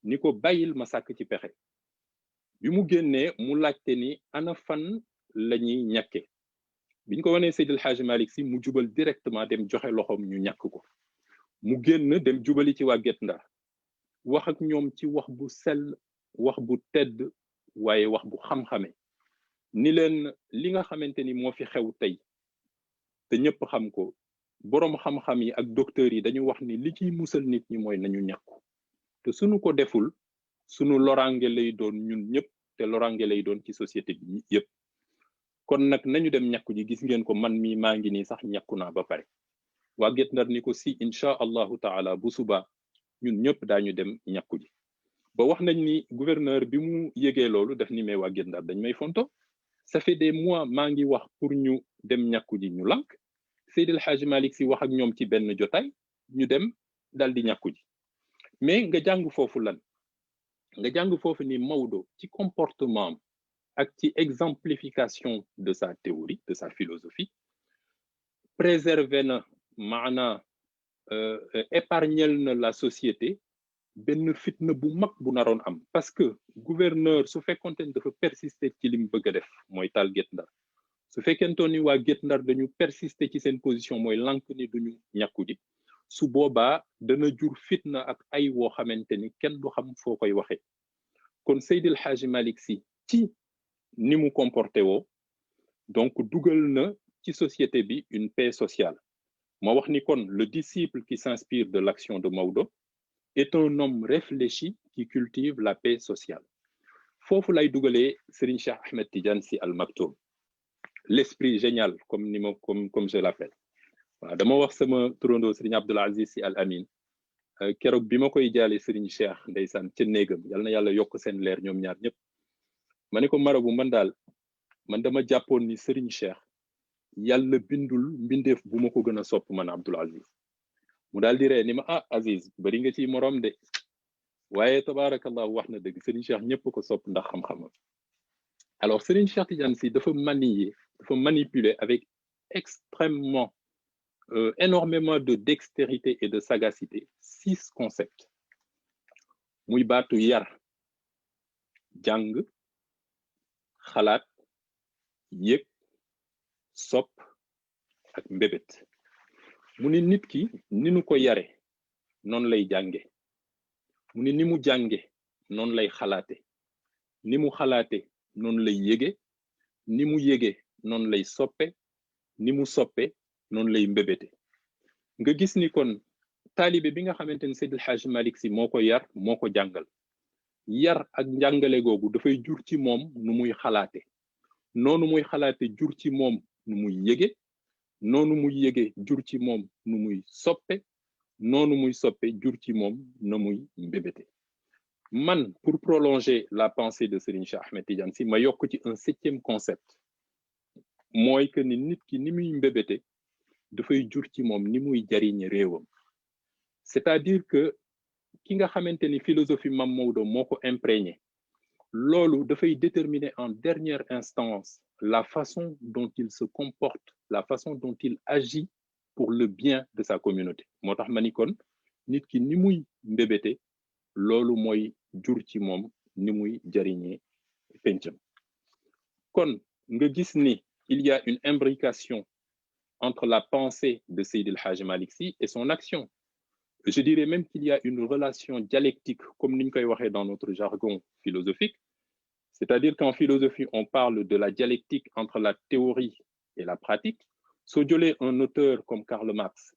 ni ko bàyyil ma sàkk ci pexe bi mu génnee mu laajte ni ana fan la ñuy ñàkke biñ ko wanee Seydi El Hadji Malick Sy mu jubal directement dem joxe loxoom ñu ñàkk ko mu génn dem jubali ci waa Guet Ndar wax ak ñoom ci wax bu sell wax bu tedd waaye wax bu xam-xame ni leen li nga xamante ni moo fi xew tey te ñëpp xam ko boroom xam-xam yi ak docteurs yi dañu wax ni li ciy musal nit ñi mooy nañu ñàkku te suñu ko deful suñu lorange lay doon ñun ñëpp te lorange lay doon ci société bi yëpp kon nag nañu dem ñàkku ji gis ngeen ko man mi maa ngi nii sax ñàkku naa ba pare waa Guet Ndar ni ko si incha allahu taala bu suba ñun ñëpp daañu dem ñàkku ji ba wax nañ ni gouverneur bi mu yëgee loolu daf ni mais waa Guet Ndar dañ may fonto ça fait des mois maa ngi wax pour ñu dem ñàkku ji ñu lank Seydi El Hadji Malick Sy wax ak ñoom ci benn jotaay ñu dem dal di ñàkku ji mais nga jàng foofu lan nga jàng foofu ni Maodo ci comportement ak ci exemplification de sa théorie de sa philosophie préserver na maana épargnel na la société benn fitna bu mag bu naroon am parce que gouverneur su fekkonte ni dafa persister ci li mu bëgg a def mooy taal Guet Ndar su fekkentoon ni waa Guet Ndar dañu persister ci seen position mooy lank ni duñu ñàkku ji su boobaa dana jur fitna ak ay woo xamante ni kenn du xam foo koy waxee kon Seydi El Hadji Malick Sy ci ni mu comporté woo donc dugal na ci société bi une paix sociale ma wax ni kon le disciple qui s'inspire de l'action de Maodo est un homme réfléchi qui cultive la paix sociale foofu lay dugalee Serigne Cheikh Ahmed Tidiane Sy Al Maktoum l'esprit génial comme je l'appelle waaw dama wax sama turandoo Serigne Abdoul Aziz Sy Al Amin keroog bi ma koy jaale Serigne Cheikh ndeysaan ca néegam yal na yàlla yokk seen leer ñoom ñaar ñëpp ma ne ko marabu man dama jàppoon ni Serigne Cheikh yàlla bindul mbindeef bu ma ko gën a sopp man Abdoul Aziz mu daal di ree ni ma Aziz bari nga ci morom de waaye tabarakallah wax na dëgg Serigne Cheikh ñëpp ko sopp ndax xam-xamam alors Serigne Cheikh Tidiane Sy dafa manipuler avec extrêmement énormément de dextérité et de sagacité 6 concepts muy baatu yar jàng xalaat yëg sopp ak mbébét mu ni nit ki ni nu ko yare noonu lay jànge mu ni mu jànge noonu lay xalaate ni mu xalaate noonu lay yége ni mu yége noonu lay soppe ni mu soppe noonu lay mbébéte nga gis ni kon taalibe bi nga xamante ni Seydil Hadji Malick Sy moo ko yar moo ko jàngal yar ak njàngale googu dafay jur ci moom nu muy xalaate noonu muy xalaate jur ci moom nu muy yége noonu muy yége jur ci moom nu muy soppe noonu muy soppe jur ci moom na muy mbébéte man pour prolonger la pensée de Serigne Cheikh Ahmed Tidiane Sy ma yokk ci un 7e concept mooy que ni nit ki ni muy mbébéte dafay jur ci moom ni muy jariñ réewam c'est-à-dire que ki nga xamante ni philosophie Mame Maodo moo ko imprégné loolu dafay déterminer en dernière instance la façon dont il se comporte la façon dont il agit pour le bien de sa communauté moo tax ma ni kon nit ki ni muy mbébéte loolu mooy jur ci moom ni muy jariñee pencam kon nga gis ni il y a une imbrication entre la pensée de Seydil Hadji Malick Sy et son action. Je dirais même qu'il y a une relation dialectique, comme nous l'avons dans notre jargon philosophique. C'est-à-dire qu'en philosophie, on parle de la dialectique entre la théorie et la pratique. Sojolé, un auteur comme Karl Marx,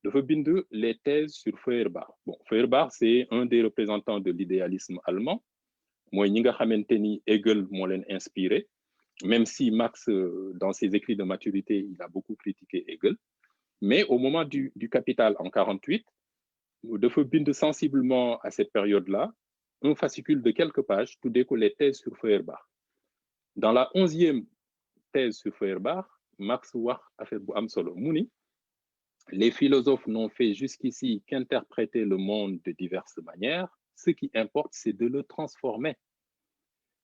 dafa bind les thèses sur Feuerbach. Bon, Feuerbach, c'est un des représentants de l'idéalisme allemand. Moi, ñi nga xamanteni Hegel moo leen inspiré. Même si Marx, dans ses écrits de maturité, il a beaucoup critiqué Hegel. Mais au moment du Capital, en 1948, dafa bind sensiblement à cette période-là un fascicule de quelques pages, tout déco les thèses sur Feuerbach. Dans la 11e thèse sur Feuerbach, Marx wax affaire bu am solo mu ni les philosophes n'ont fait jusqu'ici qu'interpréter le monde de diverses manières. Ce qui importe, c'est de le transformer.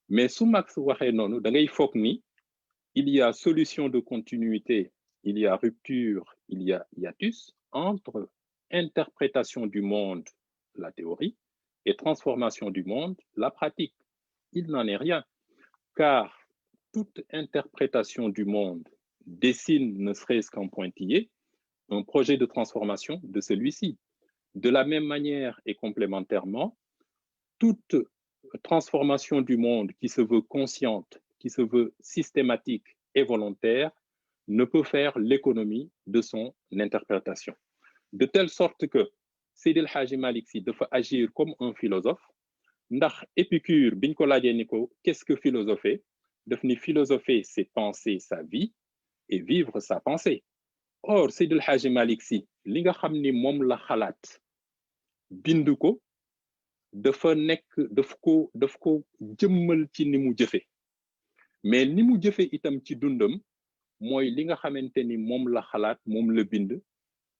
Mais sous Marx waxee noonu da ngay foog ni il y a solution de continuité, il y a rupture, il y a hiatus entre interprétation du monde, la théorie, et transformation du monde, la pratique. Il n'en est rien, car toute interprétation du monde dessine, ne serait-ce qu'en pointillé, un projet de transformation de celui-ci. De la même manière et complémentairement, toute transformation du monde qui se veut consciente, qui se veut systématique et volontaire, ne peut faire l'économie de son interprétation. De telle sorte que Seydil Hadji Malick Sy dafa agir comme un philosophe, ndax Épicure biñ ko laajee ni ko qu'est-ce que philosopher, daf ni philosopher c'est penser sa vie et vivre sa pensée. Or Seydil Hadji Malick Sy li nga xam ni moom la xalaat bind ko dafa daf ko jëmmal ci ni mu jëfe, mais ni mu jëfe itam ci dundam mooy li nga xamante ni moom la xalaat moom la bind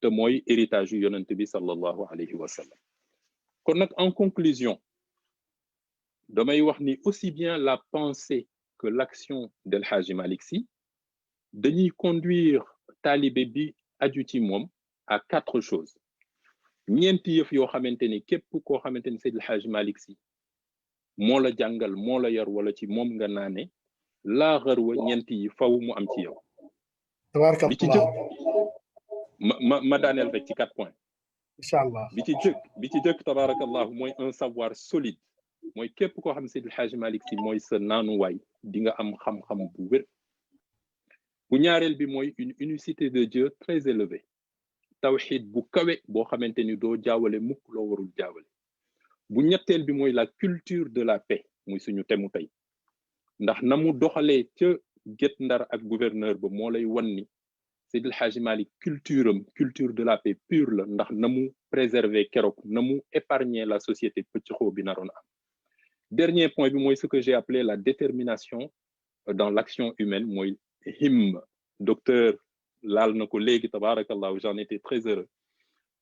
te mooy héritage yu yonent bi sallallahu alayhi wa sallam. Kon nag en conclusion damay wax ni aussi bien la pensée que l'action d'El Hadji Malick Sy dañuy conduire talibé bi aju ci moom à 4 choses. ñeenti yëf yoo xamante ni képp koo xamante ni Seydil Hadji Malick Sy moo la jàngal moo la yar wala ci moom nga naane laa xarwa ñeenti yi faw mu am ci yow. bi ci jëkk ma daaneel rek ci 4 points. Inch'Allah. bi ci jëkk tabarakallahu mooy un savoir solide, mooy képp koo xam ne Seydil Hadji Malick Sy mooy sa naanuwaay di nga am xam-xam bu wér. bu ñaareel bi mooy une unicité de Dieu très élevée, tawhid bu kawe boo xamante ni doo jaawale mukk loo warul jaawale. bu ñetteel bi mooy la culture de la paix, muy suñu temu tey, ndax na mu doxalee ca Guet Ndar ak gouverneur ba moo lay wan ni Seydil Hadji Malick culture de la paix pure la, ndax na mu préserver keroog na mu épargner la société pëccxoo bi naroon am. Dernier point bi mooy ce que j'ai appelé la détermination dans l'action humaine, mooy himma. Docteur laal na ko léegi tabarakallahu, j'en étais très heureux.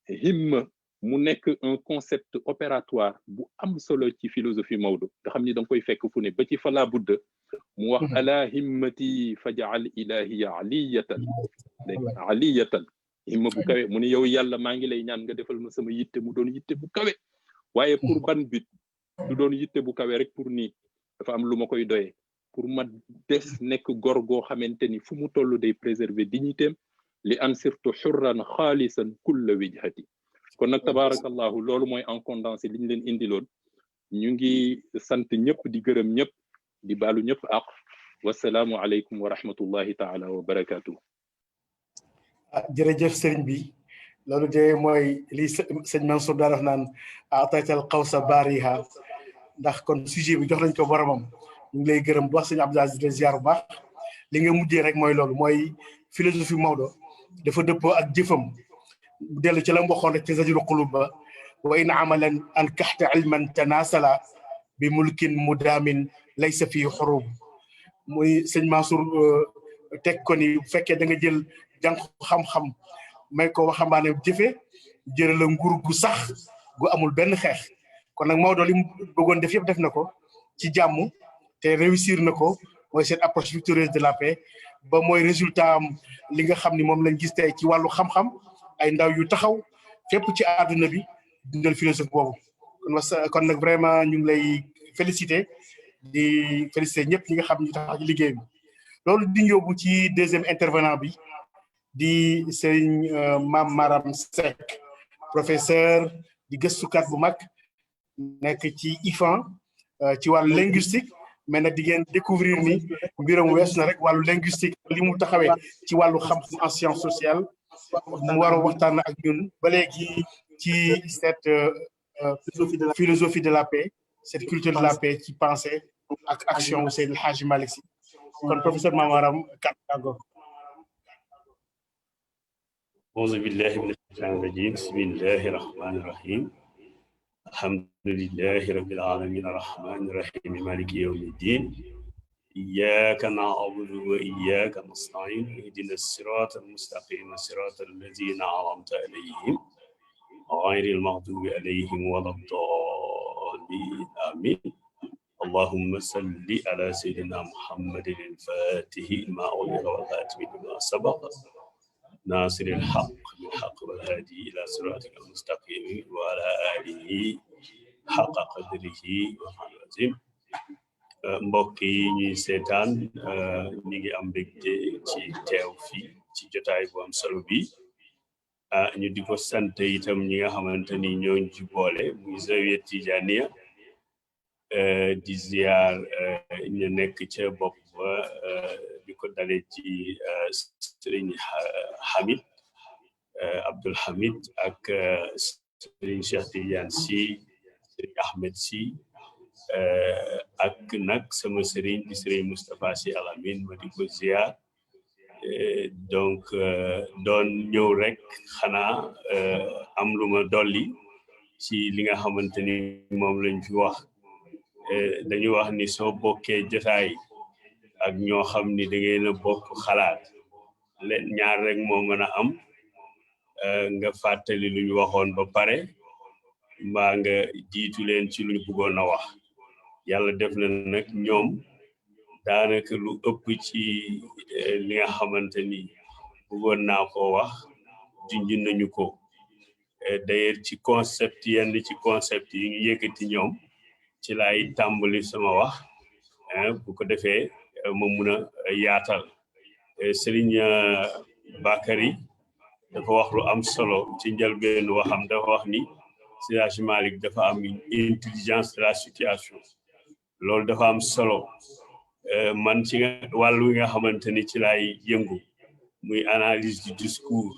Himma mu nekk un concept opératoire bu am solo ci philosophie Maodo nga xam ni da nga koy fekk fu ne ba ci Fala Budda mu wax ala himmati faj'al ilahiya aliyatan, aliyatan, himma bu kawe mu ne yow yàlla maa ngi lay ñaan nga defal ma sama yitte mu doon yitte bu kawe. waaye pour ban but? du doon yitte bu kawe rek pour ni dafa am lu ma koy doyee, pour ma des nekk góor goo xamante ni fu mu toll day préserver dignitéem, li an sirtu xurran xaalisan kulla wijhati kon nag tabarakallahu loolu mooy en condensé li ñu leen indiloon ñu ngi sant ñëpp di gërëm ñëpp di baalu ñëpp ak wasalaamu aleykum wa rahmatullahi taala wa barakatuh jërëjëf sëriñ bi loolu de mooy li sëñ Mansour daa def naan ataytal qawsa baariha ndax kon sujet bi jox nañ ko boromam ñu ngi lay gërëm bu wax sëñ Abdou Aziz di ziar bu baax li nga mujjee rek mooy loolu mooy philosophie Maodo dafa dëppoo ak jëfam dellu ci la mu waxoon rek ci zajru qulub ba wa in amalan an kaxta ilman tanasala bi mulkin mudaamin laysa fii xurub muy sëñ Mansour teg ko ni bu fekkee da nga jël jàng xam-xam may ko waxambaane jëfe jël la nguur gu sax gu amul benn xeex kon nag Maodo li mu bëggoon def yëpp def na ko ci jàmm te réussir na ko mooy cette approche victorieuse de la paix ba mooy résultat am li nga xam ni moom lañ gis tey ci wàllu xam-xam ay ndaw yu taxaw fépp ci àdduna bi dundal philosophie boobu kon nag vraiment ñu ngi lay féliciter di féliciter ñëpp ñi nga xam ñu taxaw ci liggéey bi loolu di yóbbu ci deuxième intervenant bi di sëriñ Mame Maram Seck professeur di gëstukat bu mag nekk ci IFAN ci wàllu linguistique mais nag di ngeen découvrir ni mbiram wees na rek wàllu linguistique li mu taxawee ci wàllu xam-xam en sciences sociales mu war a waxtaan ak ñun ba léegi ci cette philosophie de la paix cette culture de la paix ci pensée ak action wu Seydi El Hadji Malick Sy kon professeur Mame Maram kàddu أعوذ بالله من الشيطان الرجيم بسم الله الرحمن الرحيم الحمد لله رب العالمين الرحمن الرحيم مالك يوم الدين إياك نعبد وإياك نستعين اهدنا الصراط المستقيم صراط الذين أنعمت عليهم غير المغضوب عليهم ولا الضالين آمين اللهم صل على سيدنا محمد الفاتح لما أغلق والخاتم لما سبق ناصر الحق بالحق والهادي إلى صراطك المستقيم وعلى آله حق قدره وعظيم mbokk yi ñuy seetaan ñi ngi am mbégte ci teew fii ci jotaay bu am solo bi ñu di ko sant itam ñi nga xamante ni ñoo ci boole muy Zawiya Tijaniya di ziar ñu nekk ca bopp ba di ko dale ci Sëriñ Hamid Abdul Hamid ak Sëriñ Cheikh Tidiane Sy Sëriñ Ahmed Sy ak nag sama sëriñ di Sëriñ Moustapha Sy Al Amine ma di ko ziar donc doon ñëw rek xanaa am lu ma dolli ci li nga xamante ni moom lañ fi wax dañu wax ni soo bokkee jotaay ak ñoo xam ni da ngeen a bokk xalaat leen ñaar rek moo mën a am nga fàttali lu ñu waxoon ba pare mbaa nga jiitu leen ci lu ñu bëggoon a wax yàlla def na nag ñoom daanaka lu ëpp ci li nga xamante ni bëggoon naa koo wax junj nañu ko d'ailleurs ci concept yenn ci concept yi ngi yëkkati ñoom ci laay tàmbali sama wax bu ko defee ma mun a yaatal Serigne Bakary dafa wax lu am solo ci njëlbeen waxam dafa wax ni Seydi El Hadji Malick dafa am une intelligence de la situation loolu dafa am solo man ci wàllu nga xamante ni ci laay yëngu muy analyse du discours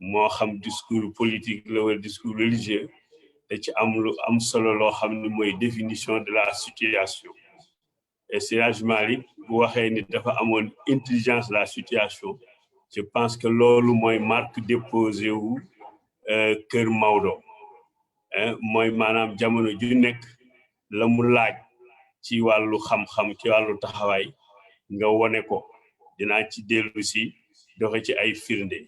moo xam discours politique la wala discours religieux da ci am lu am solo loo xam ne mooy définition de la situation et Seydi El Hadji Malick bu waxee ni dafa amoon intelligence de la situation je pense que loolu mooy marque déposé wu Kër Maodo mooy maanaam jamono ju nekk la mu laaj ci wàllu xam-xam ci wàllu taxawaay nga wone ko dinaa ci dellu si doxe ci ay firnde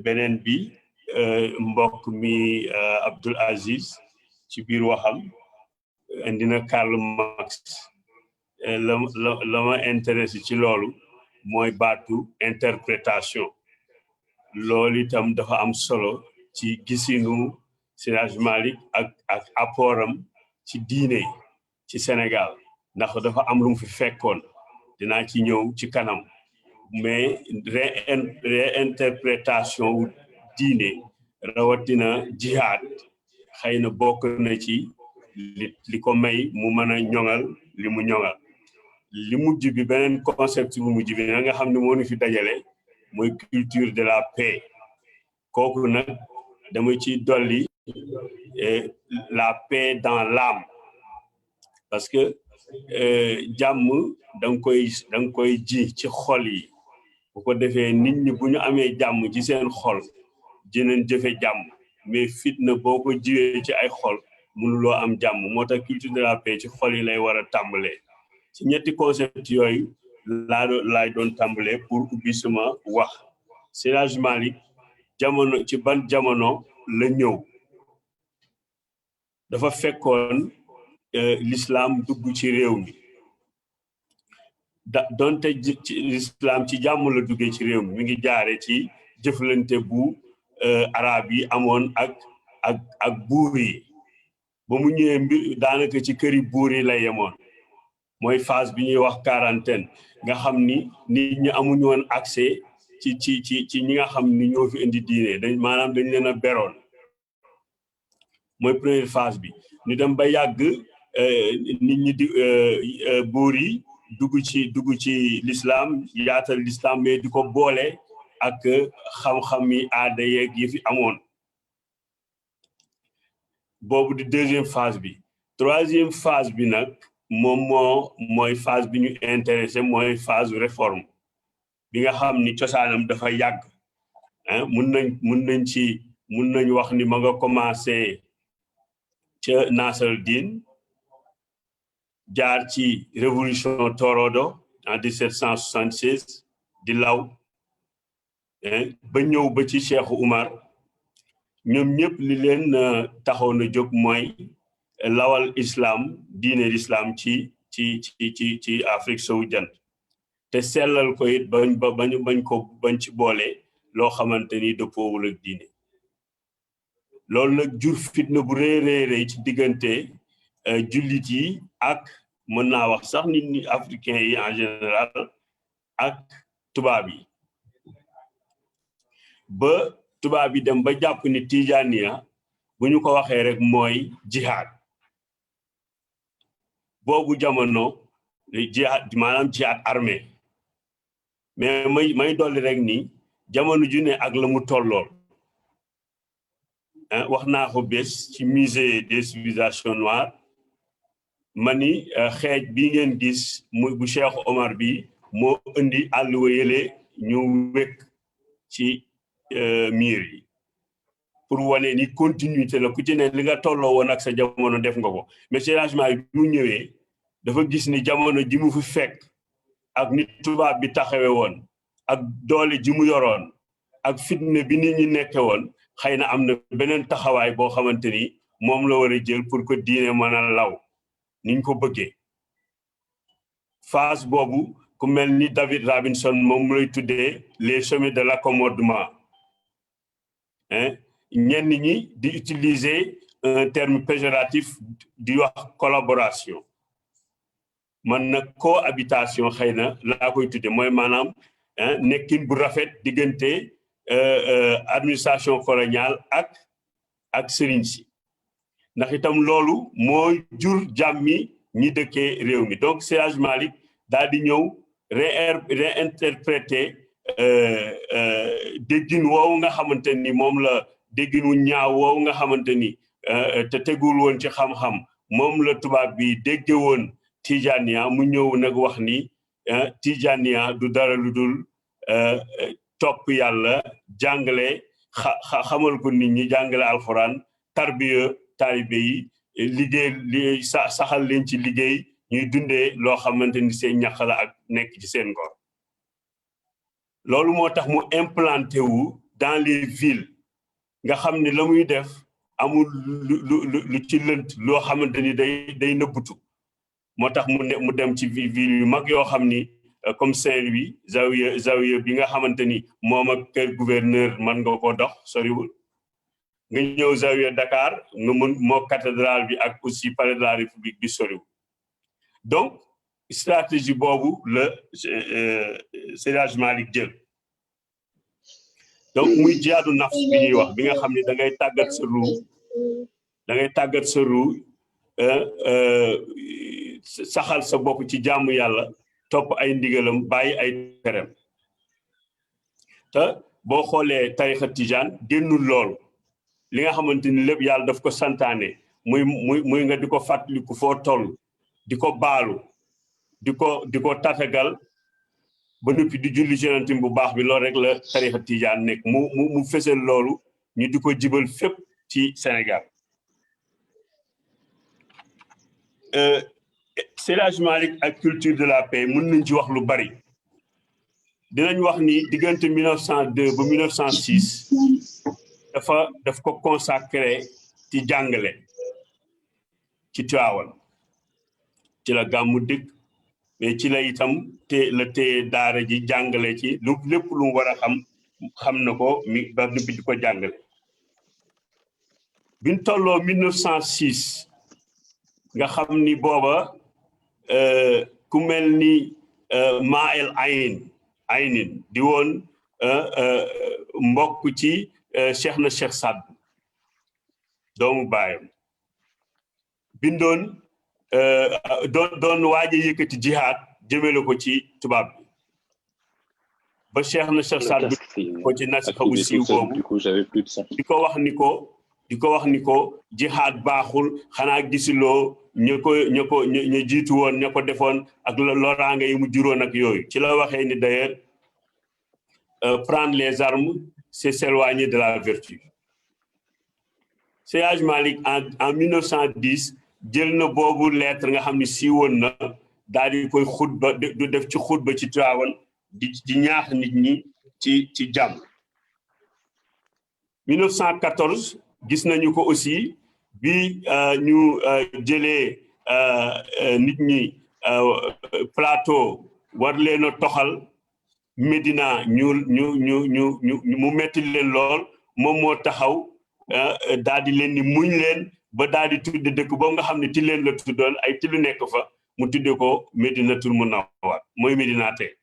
beneen bi mbokk mi Abdoul Aziz ci biir waxam indi na Karl Marx la ma intéressé ci loolu mooy baatu interprétation loolu itam dafa am solo ci gisinu Seydi El Hadji Malick ak apportam ci diine ci Sénégal ndax dafa am lu mu fi fekkoon dinaa ci ñëw ci kanam mais réinterprétation wu diine rawatina jihad xëy na bokk na ci li ko may mu mën a ñoŋal li mu ñoŋal li mujj bi beneen concept bu mujj bi nga xam ne moo ñu fi dajale mooy culture de la paix kooku nag dama ci dolli la paix dans l'âme parce que jàmm da nga koy ji ci xol yi bu ko defee nit ñi bu ñu amee jàmm ci seen xol dinañ jëfe jàmm mais fitna boo ko jiwee ci ay xol mënuloo am jàmm moo tax culture de la paix ci xol yi lay war a tàmbalee ci ñetti concept yooyu laay doon tàmbalee pour ubbi sama wax Seydi Hadji Malick jamono ci ban jamono la ñëw dafa fekkoon l'islam dugg ci réew mi donte l'islam ci jàmm la duggee ci réew mi ngi jaare ci jëflante bu arab yi amoon ak buur yi ba mu ñëwee mbir daanaka ci këri buur yi la yemoon mooy phase bi ñuy wax quarantaine nga xam ni nit ñi amuñu woon accès ci ñi nga xam ni ñoo fi indi diine maanaam dañ leen a beroon mooy première phase bi ñu dem ba yàgg nit ñi di buur yi dugg ci l'islam yaatal l'islam mais di ko boole ak xam-xam yi aada yeeg yi fi amoon boobu di deuxième phase bi troisième phase bi nag mooy phase bi ñu intéressé mooy phase réforme bi nga xam ni cosaanam dafa yàgg mun nañ wax ni ma nga commencé ca Nasruddin jaar ci révolution Torodo en 1776 di law ba ñëw ba ci Cheikh Oumar ñoom ñëpp li leen taxaw na jóg mooy lawal islam diine l'islam ci Afrique sowu jant te sellal ko it bañ ci boole loo xamante ni dëppoowul ak diine loolu nag jur fitna bu rëy ci diggante jullit yi ak mën naa wax sax nit ñi africains yi en général ak tubaab yi ba tubaab yi dem ba jàpp ni Tijaniya bu ñu ko waxee rek mooy jihad boobu jamono jihad maanaam jihad armé mais may dolli rek ni jamono ju ne ak la mu tollool wax naa ko bés ci musée des civilisations noires ma ni xeej bi ngeen gis muy bu Cheikh Omar bi moo indi àlluwa yële ñu wekk ci miir yi pour wane ni continuité la ku ci ne li nga tolloo woon ak sa jamono def nga ko mais changement yi mu ñëwee dafa gis ni jamono ji mu fi fekk ak nit tubaab bi taxawe woon ak doole ji mu yoroon ak fitne bi nit ñi nekke woon xëy na am na beneen taxawaay boo xamante ni moom la war a jël pour que diine mën a law niñ ko bëggee phase boobu ku mel ni David Robinson moom lay tuddee les chemins de l'accommodement ñenn ñi di utiliser un terme péjoratif di wax collaboration man nag cohabitation xëy na laa koy tuddee mooy maanaam nekkin bu rafet diggante administration coloniale ak sëriñ si ndax itam loolu mooy jur jàmmi ñi dëkkee réew mi donc Seydi Hadji Malick daal di ñëw réinterpréter déggin woowu nga xamante ni moom la dégginu ñaaw woowu nga xamante ni te tegul woon ci xam-xam moom la tubaab bi dégge woon Tijaniya mu ñëw nag wax ni Tijaniya du dara lu dul topp yàlla jàngale xamal ko nit ñi jàngale alxuraan tarbiya taalibe yi liggéey saxal leen ci liggéey ñuy dundee loo xamante ni seen ñax la ak nekk ci seen ngor loolu moo tax mu implanté wu dans les villes nga xam ne la muy def amul lu ci lënt loo xamante ni day nëbbutu moo tax mu dem ci ville yu mag yoo xam ni comme Saint-Louis zawiya bi nga xamante ni moom ak kër gouverneur man nga ko dox soriwul nga ñëw zawiya Dakar nga mën moo cathédrale bi ak aussi palais de la République bi soriwul donc stratégie boobu la Seydi Hadji Malick jël donc muy jihaadu nafs bi ñuy wax bi nga xam ne da ngay tàggat sa ruu saxal sa bopp ci jaamu yàlla topp ay ndigalam bàyyi ay tereem te boo xoolee tarixa tijaan génnul loolu li nga xamante ni lépp yàlla daf ko santaane muy nga di ko fàttaliku foo toll di ko baalu di ko tatagal ba noppi di julli ci Yonent bu baax bi loolu rek la tarixa tijaan nekk mu fësal loolu ñu di ko jibal fépp ci Sénégal Seydi Hadji Malick ak culture de la paix mën nañ ci wax lu bari dinañ wax ni diggante 1902 ba 1906 daf ko consacré ci jàngale ci Tiwaawan ci la gàmmu dëkk mais ci la itam la téye daara ji jàngale ci lépp lu mu war a xam na ko mi ba noppi di ko jàngale biñ tolloo 1906 nga xam ni booba ku mel ni maa el aynin di woon mbokk ci Cheikh Saad doomu baayam bindoon doon waaj a yëkkati jihaad jëmale ko ci tubaab bi ba Cheikh Saad ko ci nasixa bu siiw boobu di ko wax ni ko jihaad baaxul xanaa gisuloo ñu jiitu woon ña ko defoon ak loraange yi mu juróon ak yooyu ci la waxee ni d'ailleurs prendre les armes c'est s'éloigner de la vertu. Seydi Hadji Malick en 1910 jël na boobu lettre nga xam ne siiwoon na daal di koy xutba du def ci xutba ci Tiwaawan di ñaax nit ñi ci jàmm 1914 gis nañu ko aussi bi ñu jëlee nit ñi plateau war leen a toxal Médina ñu mu metti leen lool moom moo taxaw daal di leen ni muñ leen ba daal di tudde dëkk boobu nga xam ne ti leen la tuddoon ay ti lu nekk fa mu tudde ko Médinatul Munawwar mooy Médina tey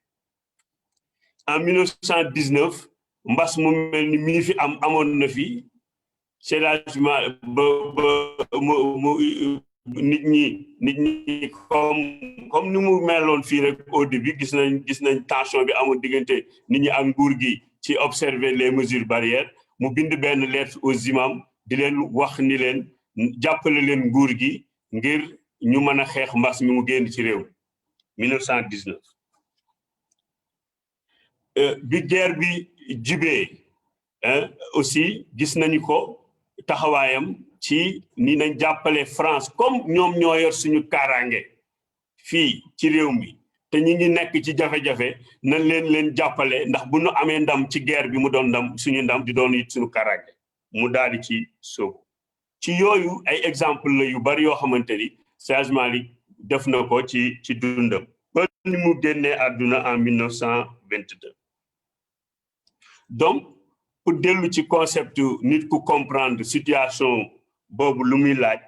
en 1919 mbas mu mel ni mii fi amoon na fi Seydi Hadji Malick nit ñi comme ni mu meloon fii rek au début gis nañ tension bi amoon diggante nit ñi ak nguur gi ci observer les mesures barrières mu bind benn lettre aux imams di leen wax ni leen jàppale leen nguur gi ngir ñu mën a xeex mbas mi mu génn ci réew 1919 bi guerre bi jibee aussi gis nañu ko taxawaayam ci ni nañ jàppale France comme ñoom ñoo yor suñu kaaraange fii ci réew mi te ñi ngi nekk ci jafe-jafe nañ leen jàppale ndax bu nu amee ndam ci guerre bi mu doon ndam suñu ndam di doon it suñu kaaraange mu daal di ci sóobu ci yooyu ay exemple la yu bari yoo xamante ni Seydi Hadji Malick def na ko ci dundam ba ni mu génnee àdduna en 1922 donc pour dellu ci concept nit ku comprendre situation boobu lu muy laaj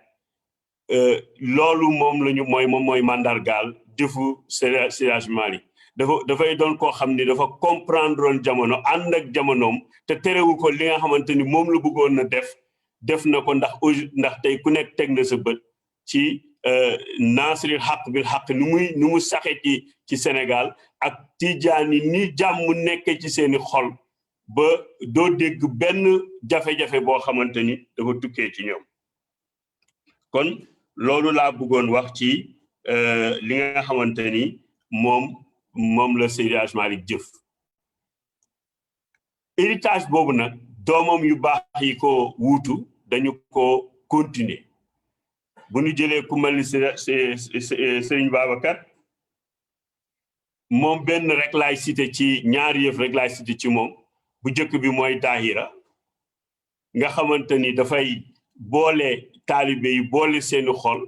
loolu moom lañu mooy mandargaal jëfu Seydi Hadji Malick dafay doon koo xam ni dafa comprendre woon jamono ànd ak jamonoom te terewu ko li nga xamante ni moom la bëggoon na def na ko ndax tey ku nekk teg na sa bët ci naasiril xaq bil xaq ni mu saxe ci Sénégal ak tijaan yi ni jàmm nekkee ci seeni xol ba doo dégg benn jafe-jafe boo xamante ni dafa tukkee ci ñoom kon loolu laa bëggoon wax ci li nga xamante ni moom la Seydi Hadji Malick jëf héritage boobu nag doomam yu baax yi ko wuutu dañu ko continuer bu ñu jëlee ku mel ni Serigne Babacar moom benn rek laay cité ci ñaari yëf rek laay cité ci moom bu njëkk bi mooy daahira nga xamante ni dafay boole taalibe yi boole seeni xol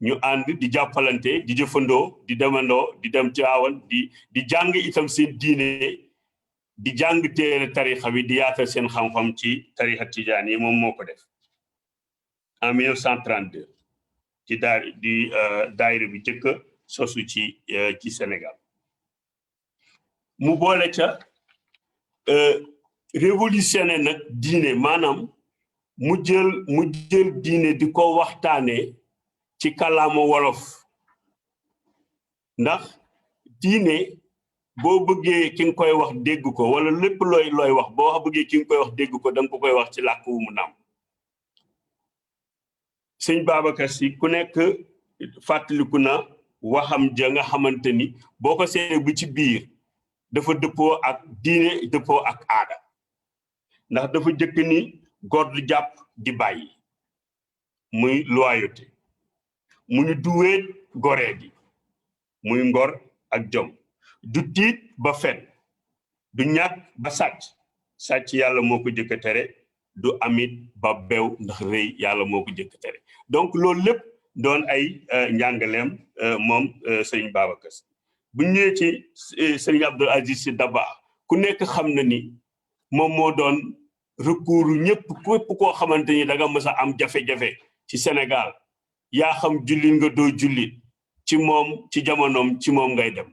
ñu ànd di jàppalante di jëfandoo di demandoo di dem Tiwaawan di jàng itam seen diine di jàng téere tarixa bi di yaatal seen xam-xam ci tarixa tijaan yi moom moo ko def en 1932 ci daayira bi njëkk sosu ci Sénégal mu boole ca révolutionné nag diine maanaam mu jël diine di ko waxtaanee ci kàllaama wolof ndax diine boo bëggee ki nga koy wax dégg ko wala lépp looy wax boo bëggee ki nga koy wax dégg ko da nga ko koy wax ci làkk wu mu naam sëñ Babacar Sy ku nekk fàttaliku na waxam ja nga xamante ni boo ko seetee bu ci biir dafa dëppoo ak diine dëppoo ak aada ndax dafa jëkk ni góor du jàpp di bàyyi muy loyauté mu ñu duweet goree gi muy ngor ak jom du tiit ba fen du ñàkk ba sàcc yàlla moo ko jëkk tere du amit ba bew ndax rëy yàlla moo ko jëkk tere donc loolu lépp doon ay njàngaleem moom sëriñ Babacar Sy bu ñëwee ci sëriñ Abdoul Aziz Sy Dabakh ku nekk xam na ni moom moo doon recours ñëpp képp koo xamante ni da nga mës a am jafe-jafe ci Sénégal yaa xam jullit nga doo jullit ci moom ci jamonoom ci moom ngay dem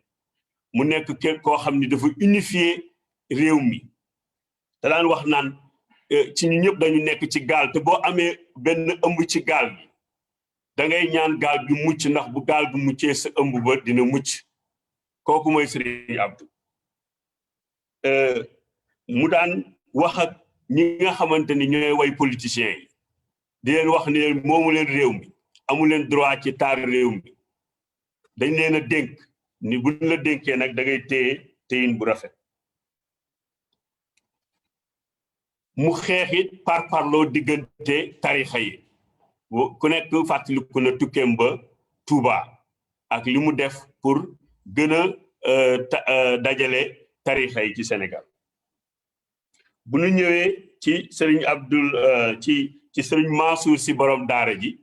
mu nekk koo xam ni dafa unifier réew mi da daan wax naan ci ñu ñëpp dañu nekk ci gaal te boo amee benn ëmb ci gaal bi da ngay ñaan gaal bi mucc ndax bu gaal bi muccee sa ëmb ba dina mucc kooku mooy Serigne Abdou mu daan wax ak ñi nga xamante ni ñooy way politiciens yi di leen wax ni leen moomu leen réew mi amu leen droit ci taar réew mi dañ leen a dénk ni buñ la dénkee nag da ngay téye téyin bu rafet mu xeexit parparloo diggante tarixa yi ku nekk fàttaliku na tukkeem ba Touba ak li mu def pour gën a dajale tarixa yi ci Sénégal bu ñu ñëwee ci Serigne Abdoul ci Serigne Mansour Sy borom daara ji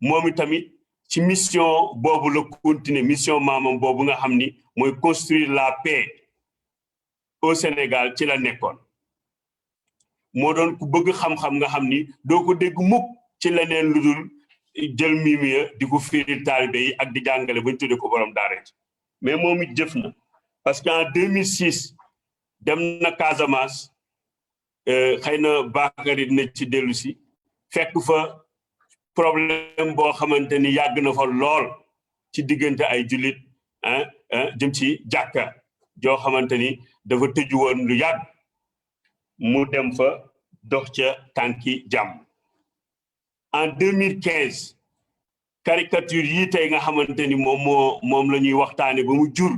moom tamit ci mission boobu la continuer mission maamam boobu nga xam ni mooy construire la paix au Sénégal ci la nekkoon moo doon ku bëgg xam-xam nga xam ni doo ko dégg mukk ci leneen lu dul jël mimiya di ko firi taalibe yi ak di jàngale ba ñu tuddee ko borom daara ji mais moom it jëf na parce que en 2006 dem na Casamance xëy na Bakary dina ci dellu si fekk fa problème boo xamante ni yàgg na fa lool ci diggante ay jullit jëm ci jàkka joo xamante ni dafa tëju woon lu yàgg mu dem fa dox ca tànki jàmm en 2015 caricature yi tey nga xamante ni moom la ñuy waxtaane ba mu jur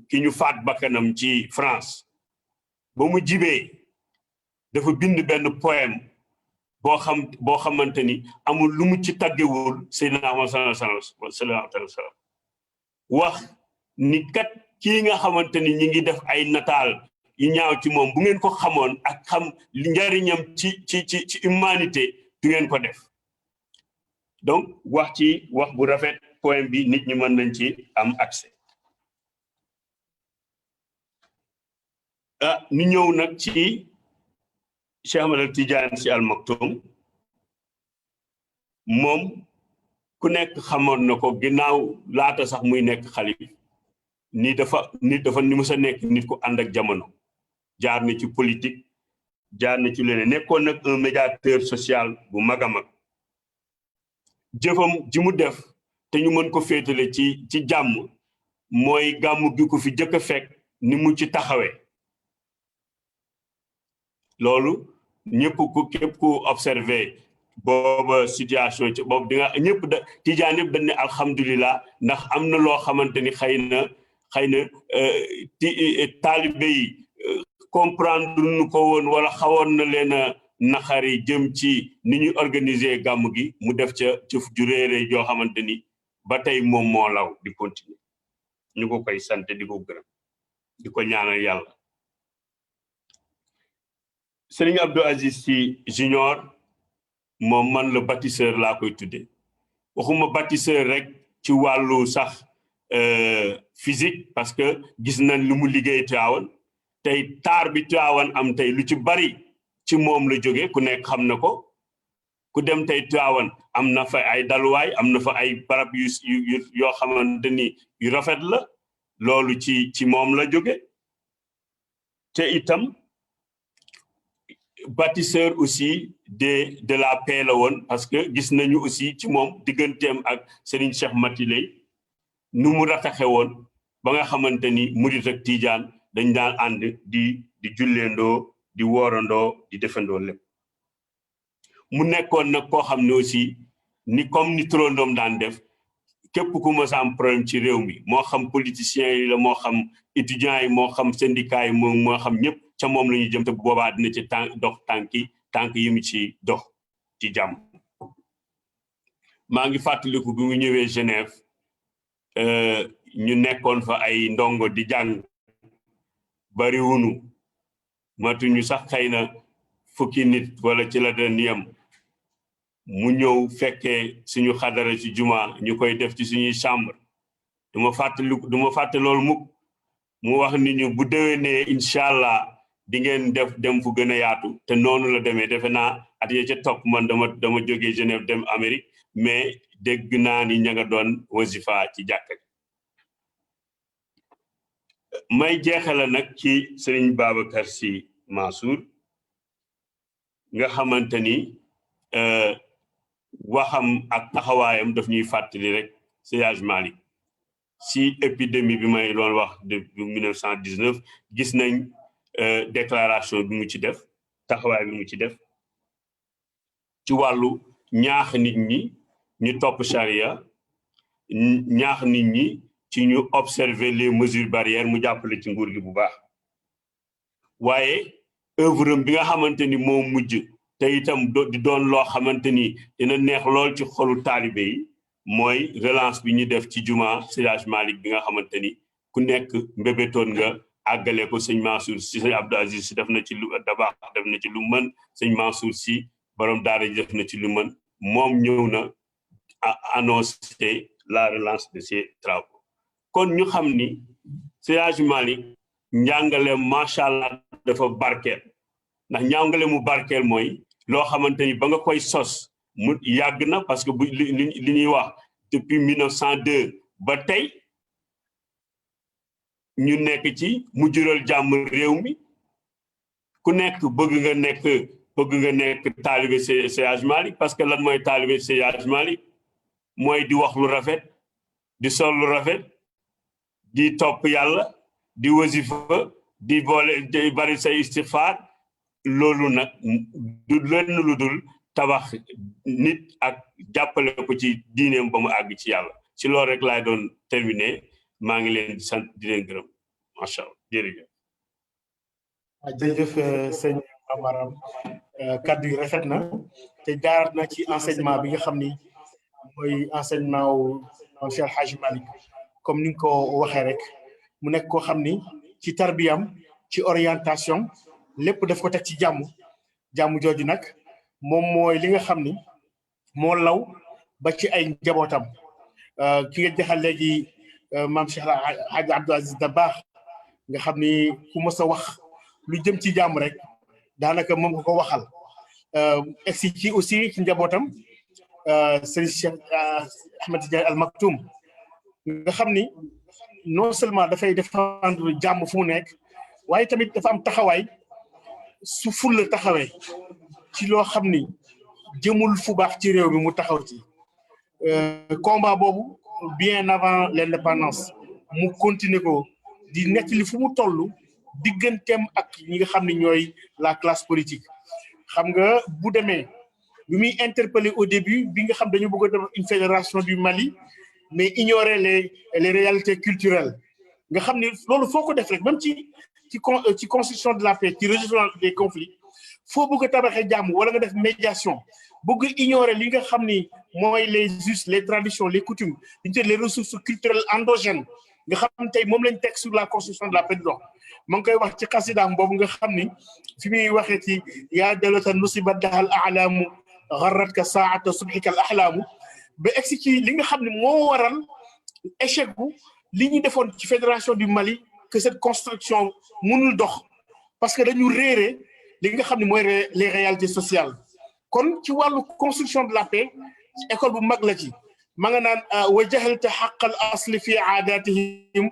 ki ñu faat bakkanam ci France ba mu jibee dafa bind benn poème boo xamante ni amul lu mu ci taggewul Seydina Muhammad sallallahu alayhi wa sallam wax ni kat kii nga xamante ni ñi ngi def ay nataal yu ñaaw ci moom bu ngeen ko xamoon ak xam njariñam ci humanité du ngeen ko def donc wax bu rafet poème bi nit ñi mën nañ ci am accès ñu ñëw nag ci Cheikh Ahmed Tidiane Sy Al Maktoum moom ku nekk xamoon na ko ginnaaw laata sax muy nekk xalif ni dafa ni musa nekk nit ku ànd ak jamono jaar na ci politique jaar na ci leneen nekkoon nag un médiateur social bu mag a mag jëfam ji mu def te ñu mën ko féetale ci jàmm mooy gàmmu gi ko fi jëkk a fekk ni mu ci taxawee loolu ñëpp képp ku observé booba situation ci boobu di nga ñëpp tijaan yëpp dañ ne alhamdulilah ndax am na loo xamante ni xëy na taalibe yi comprendre nu ko woon wala xawoon na leen a naxari jëm ci ni ñuy organiser gàmm gi mu def ca jëf ju réere joo xamante ni ba tey moom moo law di continuer ñu ko koy sant di ko gërëm di ko ñaanal yàlla Serigne Abdou Aziz Sy Junior moom man la bâtisseur laa koy tudde waxuma bâtisseur rek ci wàllu sax physique parce que gis nañ lu mu liggéey Tiwaawan tey taar bi Tiwaawan am tey lu ci bari ci moom la jóge ku nekk xam na ko ku dem tey Tiwaawan am na fa ay daluwaay am na fa ay barab yu yoo xamante ni yu rafet la loolu ci moom la jóge te itam bâtisseur aussi de la paix la woon parce que gis nañu aussi ci moom digganteem ak Serigne Cheikh Mati Lay nu mu rataxe woon ba nga xamante ni murit ak Tijaan dañ daan ànd di julleendoo di woorandoo di defandoo lépp mu nekkoon nag koo xam ne aussi ni comme ni turandoom daan def képp ku mës a am problème ci réew mi moo xam politiciens yi la moo xam étudiants yi moo xam syndicats yi moo xam ñëpp ca moom la ñuy jëm te boobaa dina ci dox tànk yi mu ci dox ci jàmm maa ngi fàttaliku bi mu ñëwee Genève ñu nekkoon fa ay ndongo di jàng bari wunu matuñu sax xëy na fukki nit wala ci la doon yem mu ñëw fekkee suñu xadara ci juma ñu koy def ci suñuy chambre duma fàtte loolu mukk mu wax ni ñu bu déwénee incha allah di ngeen dem fu gën a yaatu te noonu la demee defe naa at yee ca topp man dama jógee Genève dem Amérique mais dégg naa ni ña nga doon wasifa ci jàkka may jeexale nag ci Serigne Babacar Sy Mansour nga xamante ni waxam ak taxawaayam daf ñuy fàttali rek Seydi Hadji Malick si épidémie bi may doon wax depuis 1919 gis nañ déclaration bi mu ci def taxawaay bi mu ci def ci wàllu ñaax nit ñi ñu topp charia ñaax nit ñi ci ñu observer les mesures barrières mu jàppale ci nguur gi bu baax waaye œuvre bi nga xamante ni moo mujj te itam di doon loo xamante ni dina neex lool ci xolu taalibe yi mooy relance bi ñu def ci juma Seydi Hadji Malick bi nga xamante ni ku nekk mbébétoon nga àggale ko sëñ Mansour si sëñ Abdou Aziz si def na ci lu dabaax def na ci lu mën sëñ Mansour si borom daara ji def na ci lu mën moom ñëw na annoncé la relance de ces travaux kon ñu xam ni Seydi Hadji Malick njàngale macha allah dafa barkeel ndax njàngale mu barkeel mooy loo xamante ni ba nga koy sos mu yàgg na parce que bu li ñuy wax depuis 1902 ba tey ñu nekk ci mu jural jàmm réew mi ku nekk bëgg nga nekk taalibe Seydi Hadji Malick parce que lan mooy taalibe Seydi Hadji Malick mooy di wax lu rafet di sol lu rafet di topp yàlla di wasifa di boole di bari say istighfar loolu nag du lenn lu dul tabax nit ak jàppale ko ci diineem ba mu àgg ci yàlla ci loolu rek laay doon terminé maa ngi leen di sant di leen gërëm macha allah jërëjëf. jërëjëf sëñ Amaram kaddu yi rafet na te jaar na ci enseignement bi nga xam ni mooy enseignement wu Cheikh El Hadji Malick comme ni nga ko waxee rek mu nekk koo xam ni ci tarbiyam ci orientation lépp daf ko teg ci jàmm jooju nag moom mooy li nga xam ni moo law ba ci ay njabootam ki nga jaxal léegi maam Cheikh Hadj Abdou Aziz Dabakh nga xam ni ku mës a wax lu jëm ci jàmm rek daanaka moom nga ko waxal egsi ci aussi ci njabootam sëñ Cheikh Ahmed Tidiane Al Maktoum nga xam ni non seulement dafay défendre jàmm fu mu nekk waaye tamit dafa am taxawaay su fulla taxawee ci loo xam ni jëmul fu baax ci réew mi mu taxaw ci combat boobu bien avant l'indépendance mu continuer ko di nettali fu mu toll digganteem ak ñi nga xam ne ñooy la classe politique xam nga bu demee bi muy interpellé au début bi nga xam dañu bëgg a def une fédération du Mali mais ignorer les réalités culturelles nga xam ni loolu foo ko def rek même ci constitution de la paix ci résolution des conflits foo bëgg a tabaxee jàmm wala nga def médiation bëgg ignorer li nga xam ni mooy les us les traditions les coutumes les ressources culturelles endogènes nga xam tey moom lañ teg sur la constitution de la paix dox ma ngi koy wax ci xasidaam boobu nga xam ni fi muy waxee ci yaa dalatan nusibat dahal a'lamu gharratka saa'ata subhika al ahlaamu ba egsi ci li nga xam ne moo waral échec bu li ñu defoon ci fédération du Mali que cette construction mënul dox parce que dañu réere li nga xam ne mooy les réalités sociales kon ci wàllu construction de la paix école bu mag la ci ma nga naan wa jahalta xaq al asli fi aadatihim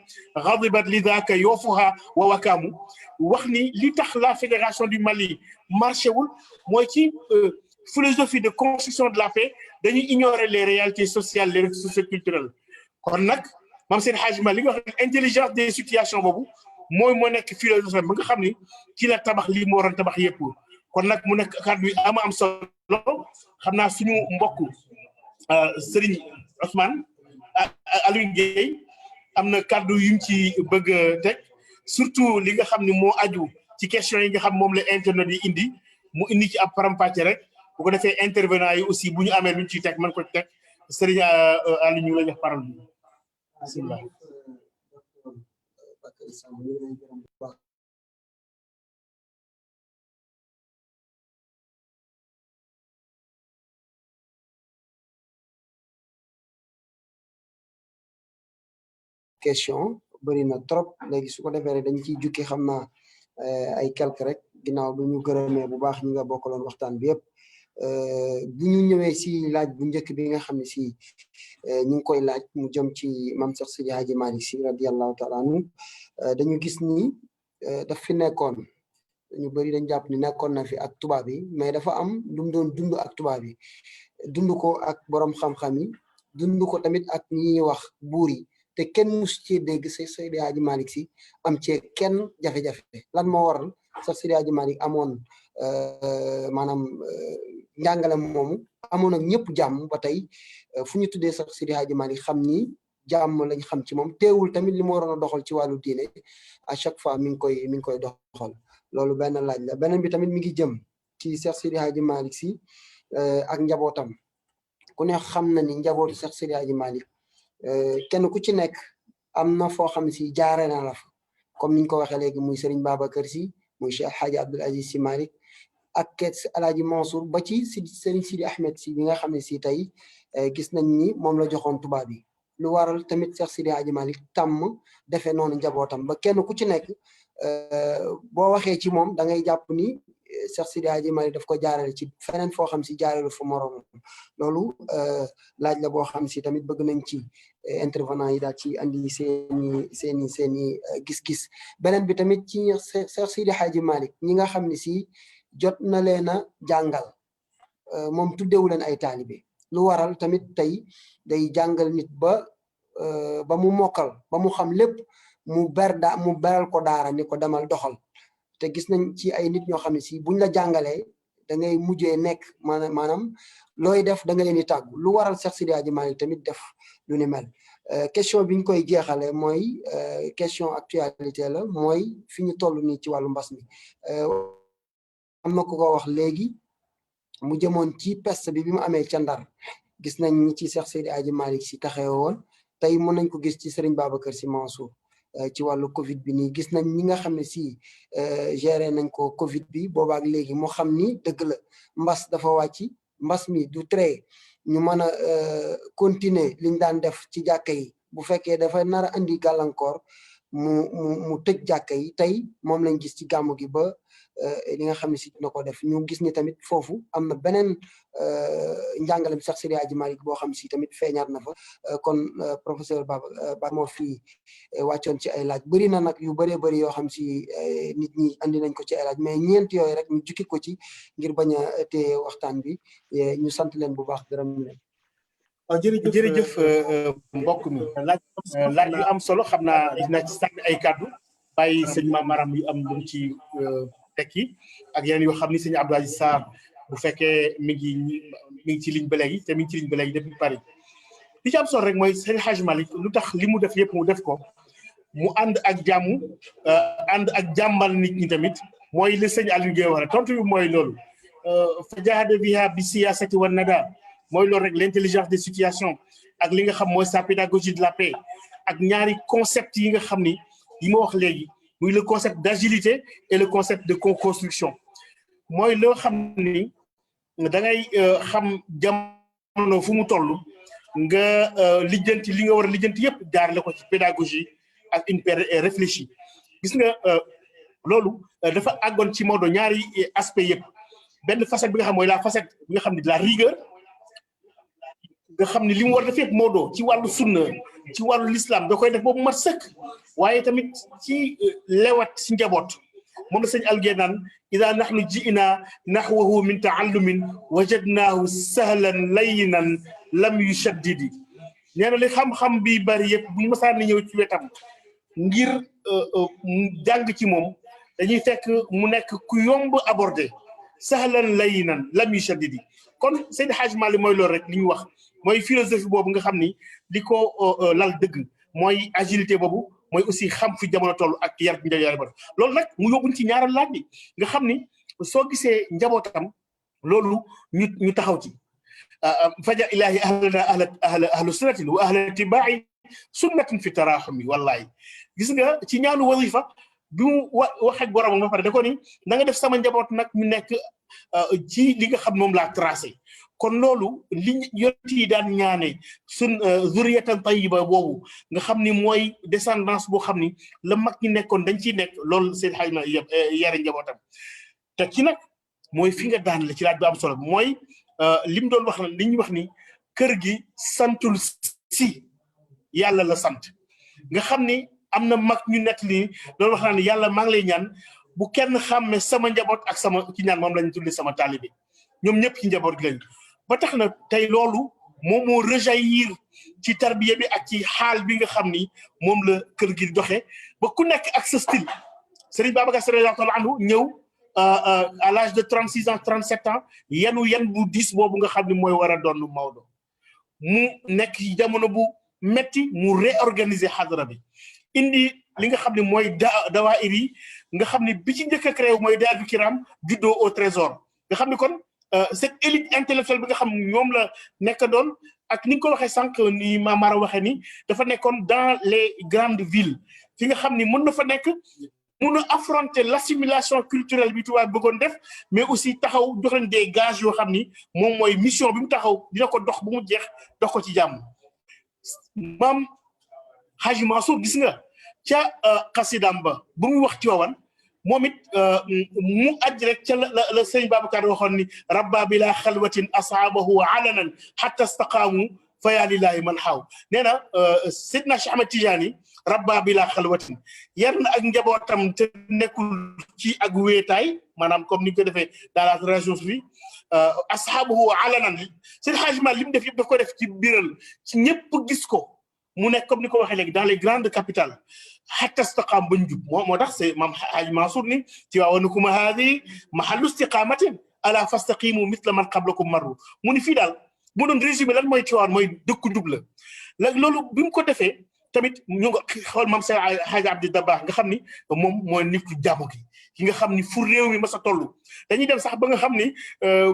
ghadibat lidaka yoofuha wa wakaamu wax ni li tax la fédération du Mali marché wul mooy ci philosophie de construction de la paix dañuy ignorer les réalités sociales les socioculturelles kon nag Mame Seydi Hadji Malick li nga xam ne intelligence des situations boobu mooy moo nekk philosophie ba nga xam ni ci la tabax lii moo waroon tabax yëpp kon nag mu nekk kàddu yi am solo xam naa suñu mbokk Serigne Ousmane Aliou Guèye am na kàddu yu ci bëgg a teg surtout li nga xam ni moo aju ci question yi nga xam moom la internet yi indi mu indi ci ab parampàcce rek bu ko defee intervenant yi aussi bu ñu amee luñ ciy teg mën ko teg Serigne Aliou ñu la jox parole bi bismillah. question bëri na trop léegi su ko defee rek dañ ciy jukki xam naa ay quelque rek ginnaaw bi ñu gërëmee bu baax ñi nga bokkaloon waxtaan bi yëpp bu ñu ñëwee si laaj bu njëkk bi nga xam ne si ñu ngi koy laaj mu jëm ci Mame Cheikh Seydi Hadji Malick Sy radiyallahu taala anhu dañu gis ni daf fi nekkoon ñu bëri dañ jàpp ni nekkoon na fi ak tubaab yi mais dafa am lu mu doon dund ak tubaab yi dund ko ak borom xam-xam yi dund ko tamit ak ñi ñuy wax buur yi te kenn mus ci dégg Seydi Hadji Malick Sy am ci kenn jafe-jafe lan moo waral sax Seydi Hadji Malick amoon maanaam njàngale moomu amoon ak ñëpp jàmm ba tey fu ñu tuddee sax Seydi Hadji Malick xam ni jàmm lañ xam ci moom teewul tamit li mu waroon a doxal ci wàllu diine à chaque fois mi ngi koy doxal loolu benn laaj la beneen bi tamit mi ngi jëm ci Cheikh Seydi Hadji Malick Sy ak njabootam ku ne xam na ni njabootu Cheikh Seydi Hadji Malick kenn ku ci nekk am na foo xam si jaare na la fa comme niñ ko waxee léegi muy Serigne Babacar Sy muy Cheikh Hadji Abdoul Aziz Sy Malick ak Alaaji Mansour ba ci Serigne Sidi Ahmed Sy bi nga xam ne si tey gis nañ ni moom la joxoon tubaab bi lu waral tamit Cheikh Seydi Hadji Malick tàmm defee noonu njabootam ba kenn ku ci nekk boo waxee ci moom da ngay jàpp ni Cheikh Seydi Hadji Malick daf ko jaarale ci feneen foo xam si jaarale fa moroom loolu laaj la boo xam si tamit bëgg nañ ci intervenant yi daal ci andi seeni gis-gis beneen bi tamit ci Cheikh Seydi Hadji Malick ñi nga xam ne si jot na leen a jàngal moom tuddewu leen ay taalibe lu waral tamit tey day jàngal nit ba mu mokkal ba mu xam lépp mu beral ko daara ni ko demal doxal te gis nañ ci ay nit ñoo xam ne si buñ la jàngalee da ngay mujjee nekk maanaam looy def da nga leen di tàggu lu waral Cheikh Seydi Hadji Malick tamit def lu ni mel question bi ñu koy jeexale mooy question actualité la mooy fi ñu toll nii ci wàllu mbas mi am na ko wax léegi mu jëmoon ci peste bi mu amee ca Ndar gis nañ ni ci Cheikh Seydi Hadji Malick Sy taxawe woon tey mën nañ ko gis ci Serigne Babacar Sy Mansour ci wàllu Covid bi nii gis nañ ñi nga xam ne si géré nañ ko Covid bi boobaak léegi moo xam ni dëgg la mbas dafa wàcc mbas mi du trait ñu mën a continuer liñ daan def ci jàkka yi bu fekkee dafa nar a andi gàllankoor mu tëj jàkka yi tey moom lañ gis ci gàmmu gi ba li nga xam ne si na ko def ñu gis ni tamit foofu am na beneen njàngalem Cheikh Seydi Hadji Malick boo xam si tamit feeñaat na fa kon professeur Ba moo fii wàccoon ci ay laaj bëri na nag yu bëree bëri yoo xam si nit ñi andi nañ ko ci ay laaj mais ñeent yooyu rek ñu jukki ko ci ngir bañ a téye waxtaan bi ñu sant leen bu baax gërëm leen. jërëjëf mbokk mi laaj yu am solo xam naa dina ci sànni ay kàddu bàyyi sëñ Mamaram yu am lu ci tekki ak yeneen yoo xam ni sëñ Abdou Aziz Sarr bu fekkee mi ngi ci ligne ba léegi te mi ngi ci ligne ba léegi depuis Paris li ci am solo rek mooy sëñ Hadji Malick lu tax li mu def yëpp mu def ko mu ànd ak jàmm ànd ak jàmmal nit ñi tamit mooy li sëñ Aliou Guèye wax tontu bi mooy loolu fa jahada biha bi siyasati wan nada mooy loolu rek l'intelligence des situations ak li nga xam mooy sa pédagogie de la paix ak ñaari concept yi nga xam ni yi ma wax léegi muy le concept d'agilité et le concept de co-construction mooy loo xam ni da ngay xam jamono fu mu toll nga lijjanti li nga war a lijjanti yëpp jaarale ko ci pédagogie ak une paix réfléchie gis nga loolu dafa àggoon ci Maodo ñaari aspect yëpp benn facette bi nga xam mooy la facette bi nga xam ne de la rigueur nga xam ne li mu war a def yëpp Maodo ci wàllu sunna ci wàllu l'islam da koy def boobu mat sëkk waaye tamit ci lewat si njaboot moom la sëñ Algué naan ida nahnu ji'na nahwahu min ta'allumin wajadnahu sahlan layyinan lam yushaddidi nee na li xam-xam bi bari yëpp bu ñu mësaan ni ñëw ci wetam ngir jàng ci moom dañuy fekk mu nekk ku yomb abordé sahlan layyinan lam yushaddidi kon Seydi Hadj Malick mooy loolu rek li ñu wax mooy philosophie boobu nga xam ni li ko lal dëgg mooy agilité boobu mooy aussi xam fi jamono toll ak yar bi njëriñ ba loolu nag mu yóbbuñ ci ñaaral laaj bi nga xam ni soo gisee njabootam loolu ñu taxaw ci faja ilahi ahlana ahlu sunnatin wa ahla tibaa'i sunnatin fi taraxumi wallahi gis nga ci ñaanu wasifa bi mu wax ak borom ba pare da ko ni na nga def sama njaboot nag ñu nekk ci li nga xam moom laa tracé kon loolu li yonent yi daan ñaane sun zuriyatan tayyiba boobu nga xam ni mooy descendance boo xam ni la mag ñi nekkoon dañ ciy nekk loolu seen xayma yare njabootam te ci nag mooy fi nga daan la ci laaj bu am solo mooy li mu doon wax na li ñuy wax ni kër gi santul si yàlla la sant nga xam ni am na mag ñu nekk li doon wax naa ni yàlla maa ngi lay ñaan bu kenn xàmme sama njaboot ak sama ci ñaan moom lañu tuddi sama taalibe ñoom ñëpp ci njaboot gi lañu ba tax na tey loolu moom moo rejaillir ci tarbiya bi ak ci xaal bi nga xam ni moom la kër gi doxe ba ku nekk ak sa style Serigne Babacar Sy radiyallahu anhu ñëw à l'âge de 36 ans 37 ans yan bu 10 boobu nga xam ni mooy war a doon Maodo mu nekk ci jamono bu metti mu réorganiser xadra bi indi li nga xam ne mooy dawaayir yi nga xam ne bi ci njëkk a créé mooy daayiratul kiram juddoo au trésor nga xam ne kon cette élite intellectuelle bi nga xam ñoom la nekk doon ak ni nga ko waxee sànq ni Mamara waxee ni dafa nekkoon dans les grandes villes fi nga xam ni mën na fa nekk mun a affronter l'assimilation culturelle bi tubaab bëggoon def mais aussi taxaw jox leen des gages yoo xam ni moom mooy mission bi mu taxaw dina ko dox bu mu jeex dox ko ci jàmm maam Haji Mansour gis nga ca xasidam ba bu muy wax ci wawan moom it mu aj rek ca la sëñ Babacar waxoon ni rabba bila xalwatin asaabahu alanan hatta istaqaamu fa yaa lillahi man xaaw nee na Seydina Cheikh Ahmed Tidiane rabba bila xalwatin yar na ak njabootam te nekkul ci ak wéetaay maanaam comme ni ko defee dans la région bi asaabahu alanan seen xaajiment li mu def yëpp daf ko def ci biral ci ñëpp gis ko mu nekk comme ni ko waxee léegi dans les grandes capitales hatta istaqaam bañ jub moo tax c'est maam Haji Mansour ni ci waawanukum haadi mahallu istiqaamatin ala fastaqimu mithla man qablakum marru mu ni fii daal mu doon résumé lan mooy Tiwaawan mooy dëkku jub la léegi loolu bi mu ko defee tamit ñu nga xool maam Sey Hadji Abdi Dabakh nga xam ni moom mooy nit ku jàmm gi ki nga xam ni fu réew mi mas a toll dañuy dem sax ba nga xam ni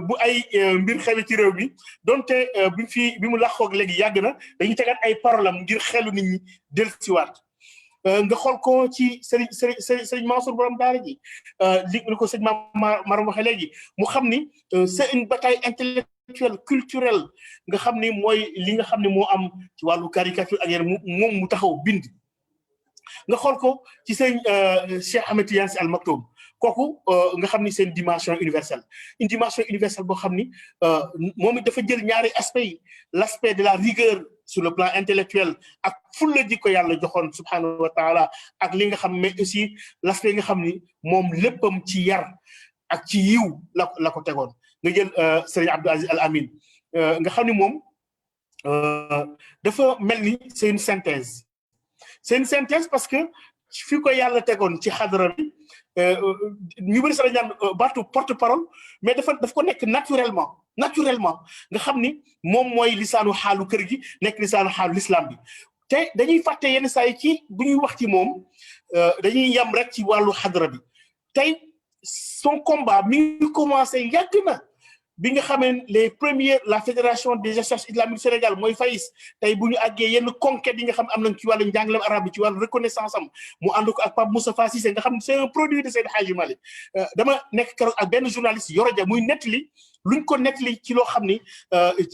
bu ay mbir xewe ci réew mi donte bi mu làqoog léegi yàgg na dañuy tegaat ay paroles am ngir xelu nit ñi dellusiwaat nga xool ko ci Serigne Mansour borom daara ji li ko sëñ Maram waxee léegi mu xam ni c'est une bataille intellectuelle culturelle nga xam ni mooy li nga xam ni moo am ci wàllu caricature ak yeneen moom mu taxaw bind nga xool ko ci sëñ Cheikh Ahmed Tidiane Sy Al Maktoum kooku nga xam ni c'est une dimension universelle boo xam ni moom it dafa jël ñaari aspects yi l'aspect de la rigueur sur le plan intellectuel ak fulla ji ko yàlla joxoon subhanahu wa taala ak li nga xam mais aussi l'aspect nga xam ni moom léppam ci yar ak ci yiw la ko tegoon nga jël Serigne Abdou Aziz Al Amin nga xam ni moom dafa mel ni c'est une synthèse parce que fi ko yàlla tegoon ci xadra bi ñu bëri sax ñaan baatu porte-parole mais daf ko nekk naturellement nga xam ni moom mooy lisaanu xaalu kër gi nekk lisaanu xaalu l'islam bi te dañuy fàtte yenn saa yi ci bu ñuy wax ci moom dañuy yam rek ci wàllu xadra bi tey son combat mi ngi commencé yàgg na bi nga xamee la fédération des associations islamiques du Sénégal mooy FAIS tey bu ñu àggee yenn conquête yi nga xam am nañ ci wàllu njàngaleem arabe bi ci wàllu reconnaissance am mu ànd ko ak Pape Moustapha Cissé nga xam ne c'est un produit de Seydi Hadji Malick dama nekk keroog ak benn journaliste Yoro Dia muy nettali luñ ko nettali ci loo xam ni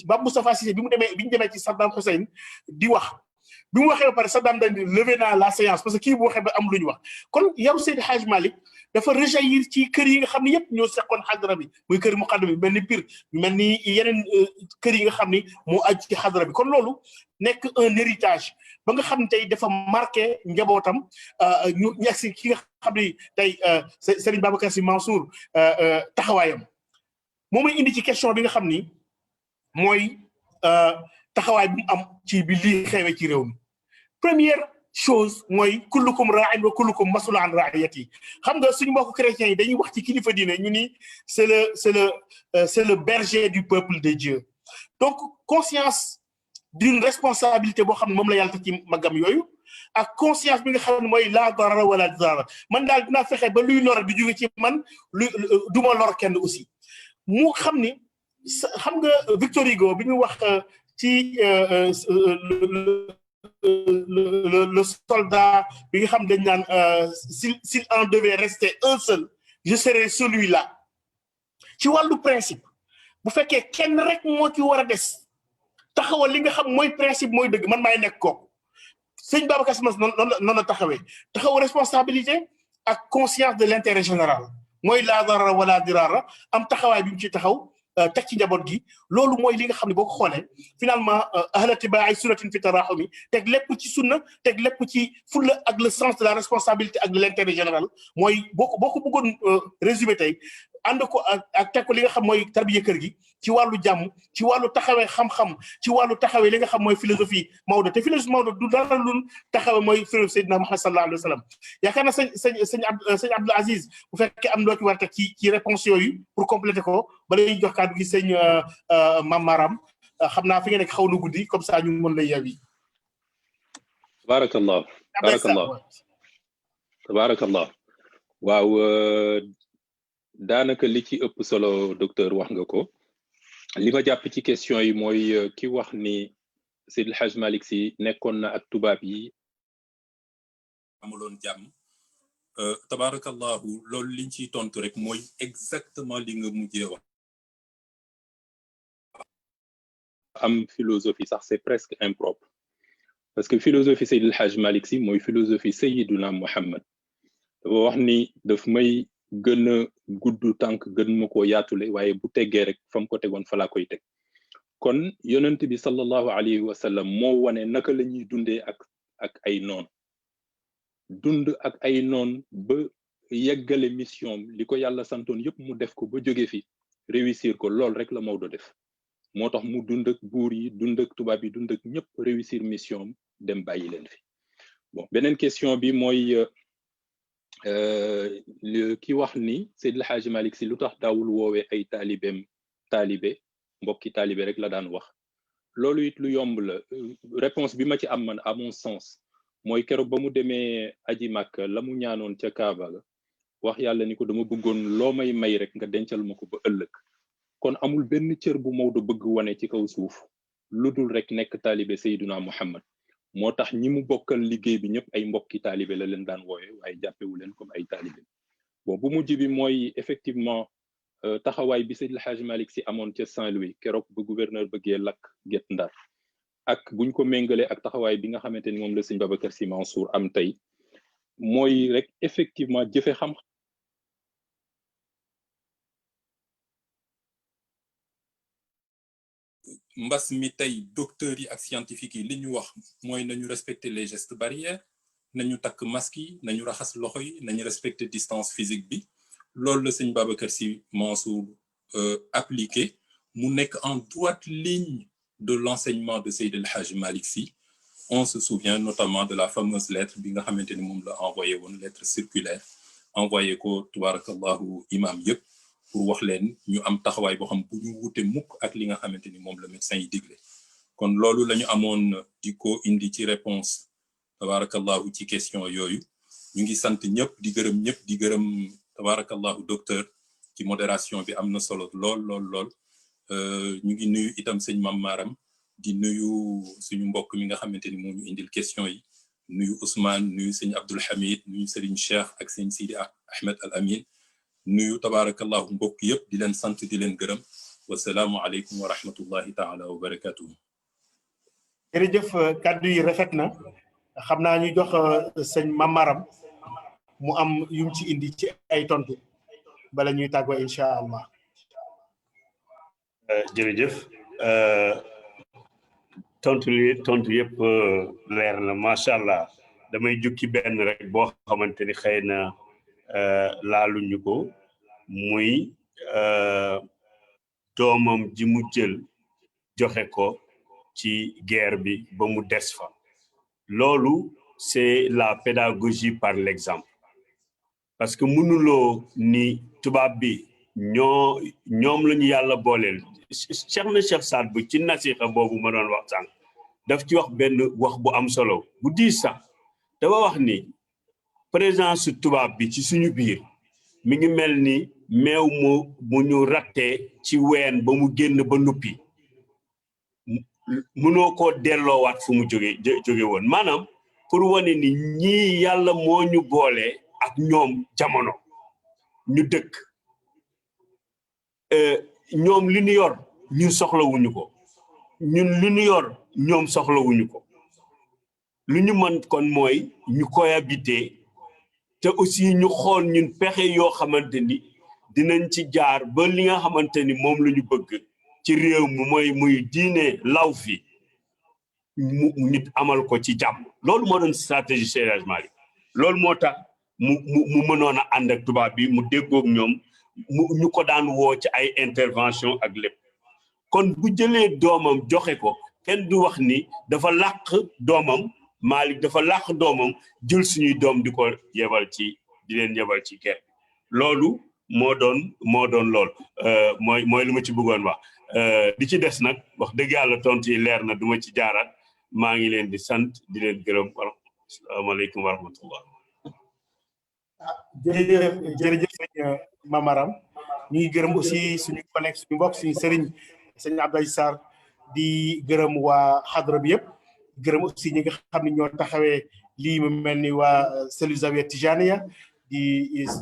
Pape Moustapha Cissé bi ñu demee ci Saddam Hussein di wax bi mu waxee ba pare Saddam dañ di lever naa la séance parce que kii bu waxee ba am lu ñu wax kon yow Seydi Hadj Malick dafa rejaillir ci kër yi nga xam ne yëpp ñoo seqoon xadra bi muy kër muqaddam bi mel ni Pire mel ni yeneen kër yi nga xam ni moo aju ci xadra bi kon loolu nekk un héritage ba nga xam ne tey dafa marqué njabootam ñu ñegsi ki nga xam ne tey Serigne Babacar Sy Mansour taxawaayam moo may indi ci question bi nga xam ni mooy taxawaay bi mu am ci bi lii xewee ci réew mi première chose mooy kullukum raa'in wa kullukum mas'uulun an ra'iyyatihi xam nga suñu mbokku chrétiens yi dañuy wax ci kilifa diine ñu ni c'est le berger du peuple de Dieu donc conscience d'une responsabilité boo xam ne moom la yàlla teg ci magam yooyu ak conscience bi nga xam ne mooy laa darara wala dirara man daal dinaa fexe ba luy lor di jóge ci man lu du ma lor kenn aussi mu xam ni xam nga Victor Hugo bi ñu wax ci le soldat bi nga xam dañ naan s'il en devait rester un seul je serais celui-là ci wàllu principe bu fekkee kenn rek moo ci war a des taxawal li nga xam mooy principe mooy dëgg man maay nekk kooku sëñ Babacar Sy noonu la taxawee taxaw responsabilité ak conscience de l'intérêt général mooy laa darara wala dirara am taxawaay bi mu ci taxaw teg ci njaboot gi loolu mooy li nga xam ne boo ko xoolee finalement ahla tibaa'i sunnatin fi tarahumi teg lépp ci sunna teg lépp ci fulla ak le sens de la responsabilité ak de l'intérêt général mooy boo ko bëggoon résumé tey ànd ko ak teg ko li nga xam mooy tarbiya kër gi ci wàllu jàmm ci wàllu taxawee xam-xam ci wàllu taxawee li nga xam mooy philosophie Maodo te philosophie Maodo du dara lu taxawee mooy philosophie Seydina Muhammad sallallahu alayhi wa sallam yaakaar naa sëñ Abdou Aziz bu fekkee am loo ci war a teg ci réponse yooyu pour compléter ko ba lay jox kàddu gi sëñ Mame Maram xam naa fi nga nekk xaw na guddi comme ça ñu mën lay yeewi. Tabarakallah tabarakallah waaw daanaka li ci ëpp solo docteur wax nga ko li ma jàpp ci question yi mooy ki wax ni Seydi El Hadj Malick Sy nekkoon na ak tubaab yi amuloon jàmm tabarakallahu loolu liñ ciy tontu rek mooy exactement li nga mujjee wax am philosophie sax c'est presque impropre parce que philosophie Seydi El Hadj Malick Sy mooy philosophie Seyyiduna Muhammad dafa wax ni daf may gën a gudd tànk gën ma koo yaatule waaye bu teggee rek fa mu ko tegoon fa laa koy teg kon yonent bi sallallahu alayhi wa sallam moo wane naka la ñuy dundee ak ay noon dund ak ay noon ba yeggale mission li ko yàlla santoon yëpp mu def ko ba jóge fi réussir ko lool rek la Maodo def moo tax mu dund ak buur yi dund ak tubaab yi dund ak ñëpp réussir mission dem bàyyi leen fi bon beneen question bi mooy ki wax ni Seydi El Hadji Malick Sy lu tax daawul woowee ay taalibe mbokki taalibe rek la daan wax loolu it lu yomb la réponse bi ma ci am man à mon sens mooy keroog ba mu demee aji Makka la mu ñaanoon ca Kaaba la wax yàlla ni ko dama bëggoon loo may rek nga dencal ma ko ba ëllëg kon amul benn cër bu Maodo bëgg wane ci kaw suuf lu dul rek nekk taalibe Seydina Muhammad moo tax ñi mu bokkal liggéey bi ñëpp ay mbokki taalibe la leen daan wooye waaye jàppewu leen comme ay taalibe bon bu mujj bi mooy effectivement taxawaay bi Seydi El Hadji Malick Sy amoon ca Saint-Louis keroog ba gouverneur bëggee lakk Guet Ndar ak buñ ko méngalee ak taxawaay bi nga xamante ni moom la sëñ Babacar Sy Mansour am tey mooy rek effectivement jëfe xam mbas mi tey docteurs yi ak scientifiques yi li ñu wax mooy nañu respecter les gestes barrières nañu takk masque yi nañu raxas loxo yi nañu respecter distance physique bi loolu la sëñ Babacar Sy Mansour appliqué mu nekk en droite ligne de l'enseignement de Seydi El Hadji Malick Sy. On se souvient notamment de la fameuse lettre bi nga xamante ni moom la envoyé woon lettre circulaire envoyé ko tabarakallahu imam yëpp pour wax leen ñu am taxawaay boo xam bu ñu wute mukk ak li nga xamante ni moom la médecin yi digle kon loolu la ñu amoon di ko indi ci réponse tabarakallahu ci question yooyu ñu ngi sant ñëpp di gërëm tabarakallahu docteur ci modération bi am na solo lool ñu ngi nuyu itam sëñ Mame Maram di nuyu suñu mbokk mi nga xamante ni moo ñu indil question yi nuyu Ousmane nuyu sëñ Abdoul Hamid nuyu Serigne Cheikh ak sëñ Sidi Ahmed Al Amin nuyu tabarakallahu mbokk yëpp di leen sant di leen gërëm wasalaamu aleykum wa rahmatullahi taala wa barakatuhu jërëjëf kàddu yi rafet na xam naa ñu jox sëñ Mamaram mu am yum ci indi ci ay tontu bala ñuy tàggoo incha allah. jërëjëf tontu yëpp leer na macha allah damay jukki benn rek boo xamante ni xëy na laaluñu ko muy doomam ji mu jël joxe ko ci guerre bi ba mu des fa loolu c'est la pédagogie par l'exemple parce que mënuloo ni tubaab bi ñoom la ñu yàlla booleel Cheikh Saad bu ci nasiha boobu ma doon wax sànq daf ci wax benn wax bu am solo bu diis sax dafa wax ni présence tubaab bi ci suñu biir mi ngi mel ni meew mu ñu rattee ci ween ba mu génn ba nuppi mënoo koo delloowaat fu mu jóge woon maanaam pour wane ni ñii yàlla moo ñu boole ak ñoom jamono ñu dëkk ñoom li ñu yor ñun soxlawuñu ko ñun li ñu yor ñoom soxlawuñu ko lu ñu mën kon mooy ñu cohabiter te aussi ñu xool ñun pexe yoo xamante ni dinañ ci jaar ba li nga xamante ni moom la ñu bëgg ci réew mi mooy muy diine law fi mu nit amal ko ci jàmm loolu moo doon stratégie Seydi Hadji Malick loolu moo tax mu mënoon a ànd ak tubaab bi mu déggoog ñoom ñu ko daan woo ci ay intervention ak lépp kon bu jëlee doomam joxe ko kenn du wax ni dafa làq doomam Malick dafa làq doomam jël suñuy doom di ko yebal ci di leen yebal ci guerre loolu moo doon lool mooy lu ma ci bëggoon wax di ci des nag wax dëgg yàlla tontu yi leer na duma ci jaaraat maa ngi leen di sant di leen gërëm asalaamaaleykum wa rahmatullah. jërëjëf sëñ Mamaram ñu ngi gërëm aussi suñu collègue suñu mbokk suñu sëriñ sëñ Abdoulaye Sarr di gërëm waa xadra bi yëpp gërëm aussi ñi nga xam ne ñoo taxawee lii mu mel ni waa cellule Zawiya Tijaniya di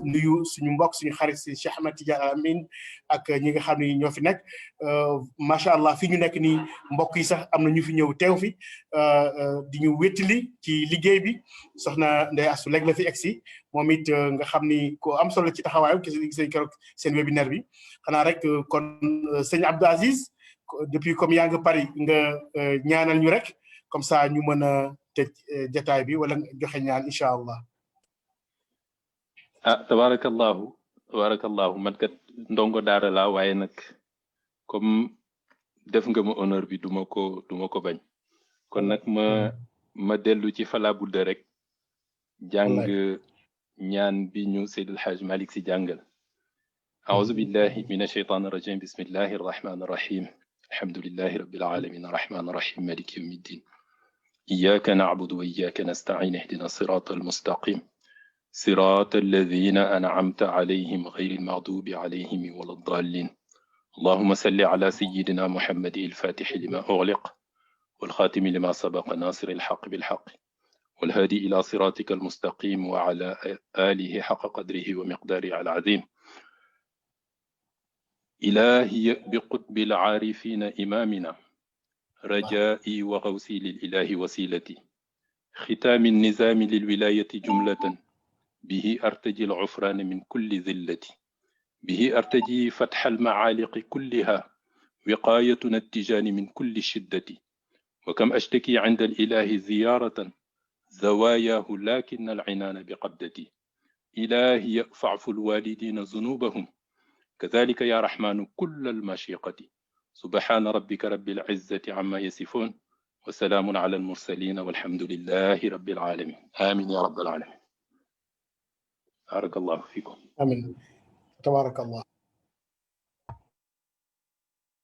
nuyu suñu mbokk suñu xarit si Cheikh Ahmed Tidiane Amin ak ñi nga xam ne ñoo fi nekk macha allah fi ñu nekk nii mbokk yi sax am na ñu fi ñëw teew fi di ñu wéttali ci liggéey bi soxna Ndeye Astou léegi la fi egsi moom it nga xam ni ko am solo ci taxawaayam gis nañ keroog seen webinaire bi xanaa rek kon sëñ Abdou Aziz depuis comme yaa nga Paris nga ñaanal ñu rek comme ça ñu mën a tëj jataay bi wala joxe ñaan incha allah. tabarakallahu man kat ndongo daara laa waaye nag comme def nga ma honneur bi duma ko bañ kon nag ma dellu ci fala budda rek jàng ñaan bi ñu Seydil Hadj Malick Sy jàngal a'udhu billahi minash shaitanir rajim bismillahir rahmanir rahim alhamdulillahi rabbil alamin arrahmanir rahim maliki yawmiddin iyyaka na'budu wa iyyaka nasta'in ihdina siratal mustaqim صراط الذين أنعمت عليهم غير المغضوب عليهم ولا الضالين اللهم صل على سيدنا محمد الفاتح لما أغلق والخاتم لما سبق ناصر الحق بالحق والهادي إلى صراطك المستقيم وعلى آله حق قدره ومقداره العظيم إلهي بقطب العارفين إمامنا رجائي وغوصي للإله وسيلتي ختام النظام للولاية جملة به أرتجي العفران من كل ذلة به أرتجي فتح المعالق كلها وقايتنا التجان من كل شدة وكم أشتكي عند الإله زيارة زواياه لكن العنان بقبدتي إلهي فاعف الوالدين ذنوبهم كذلك يا رحمن كل المشيقة سبحان ربك رب العزة عما يصفون وسلام على المرسلين والحمد لله رب العالمين آمين يا رب العالمين بارك الله فيكم آمين تبارك الله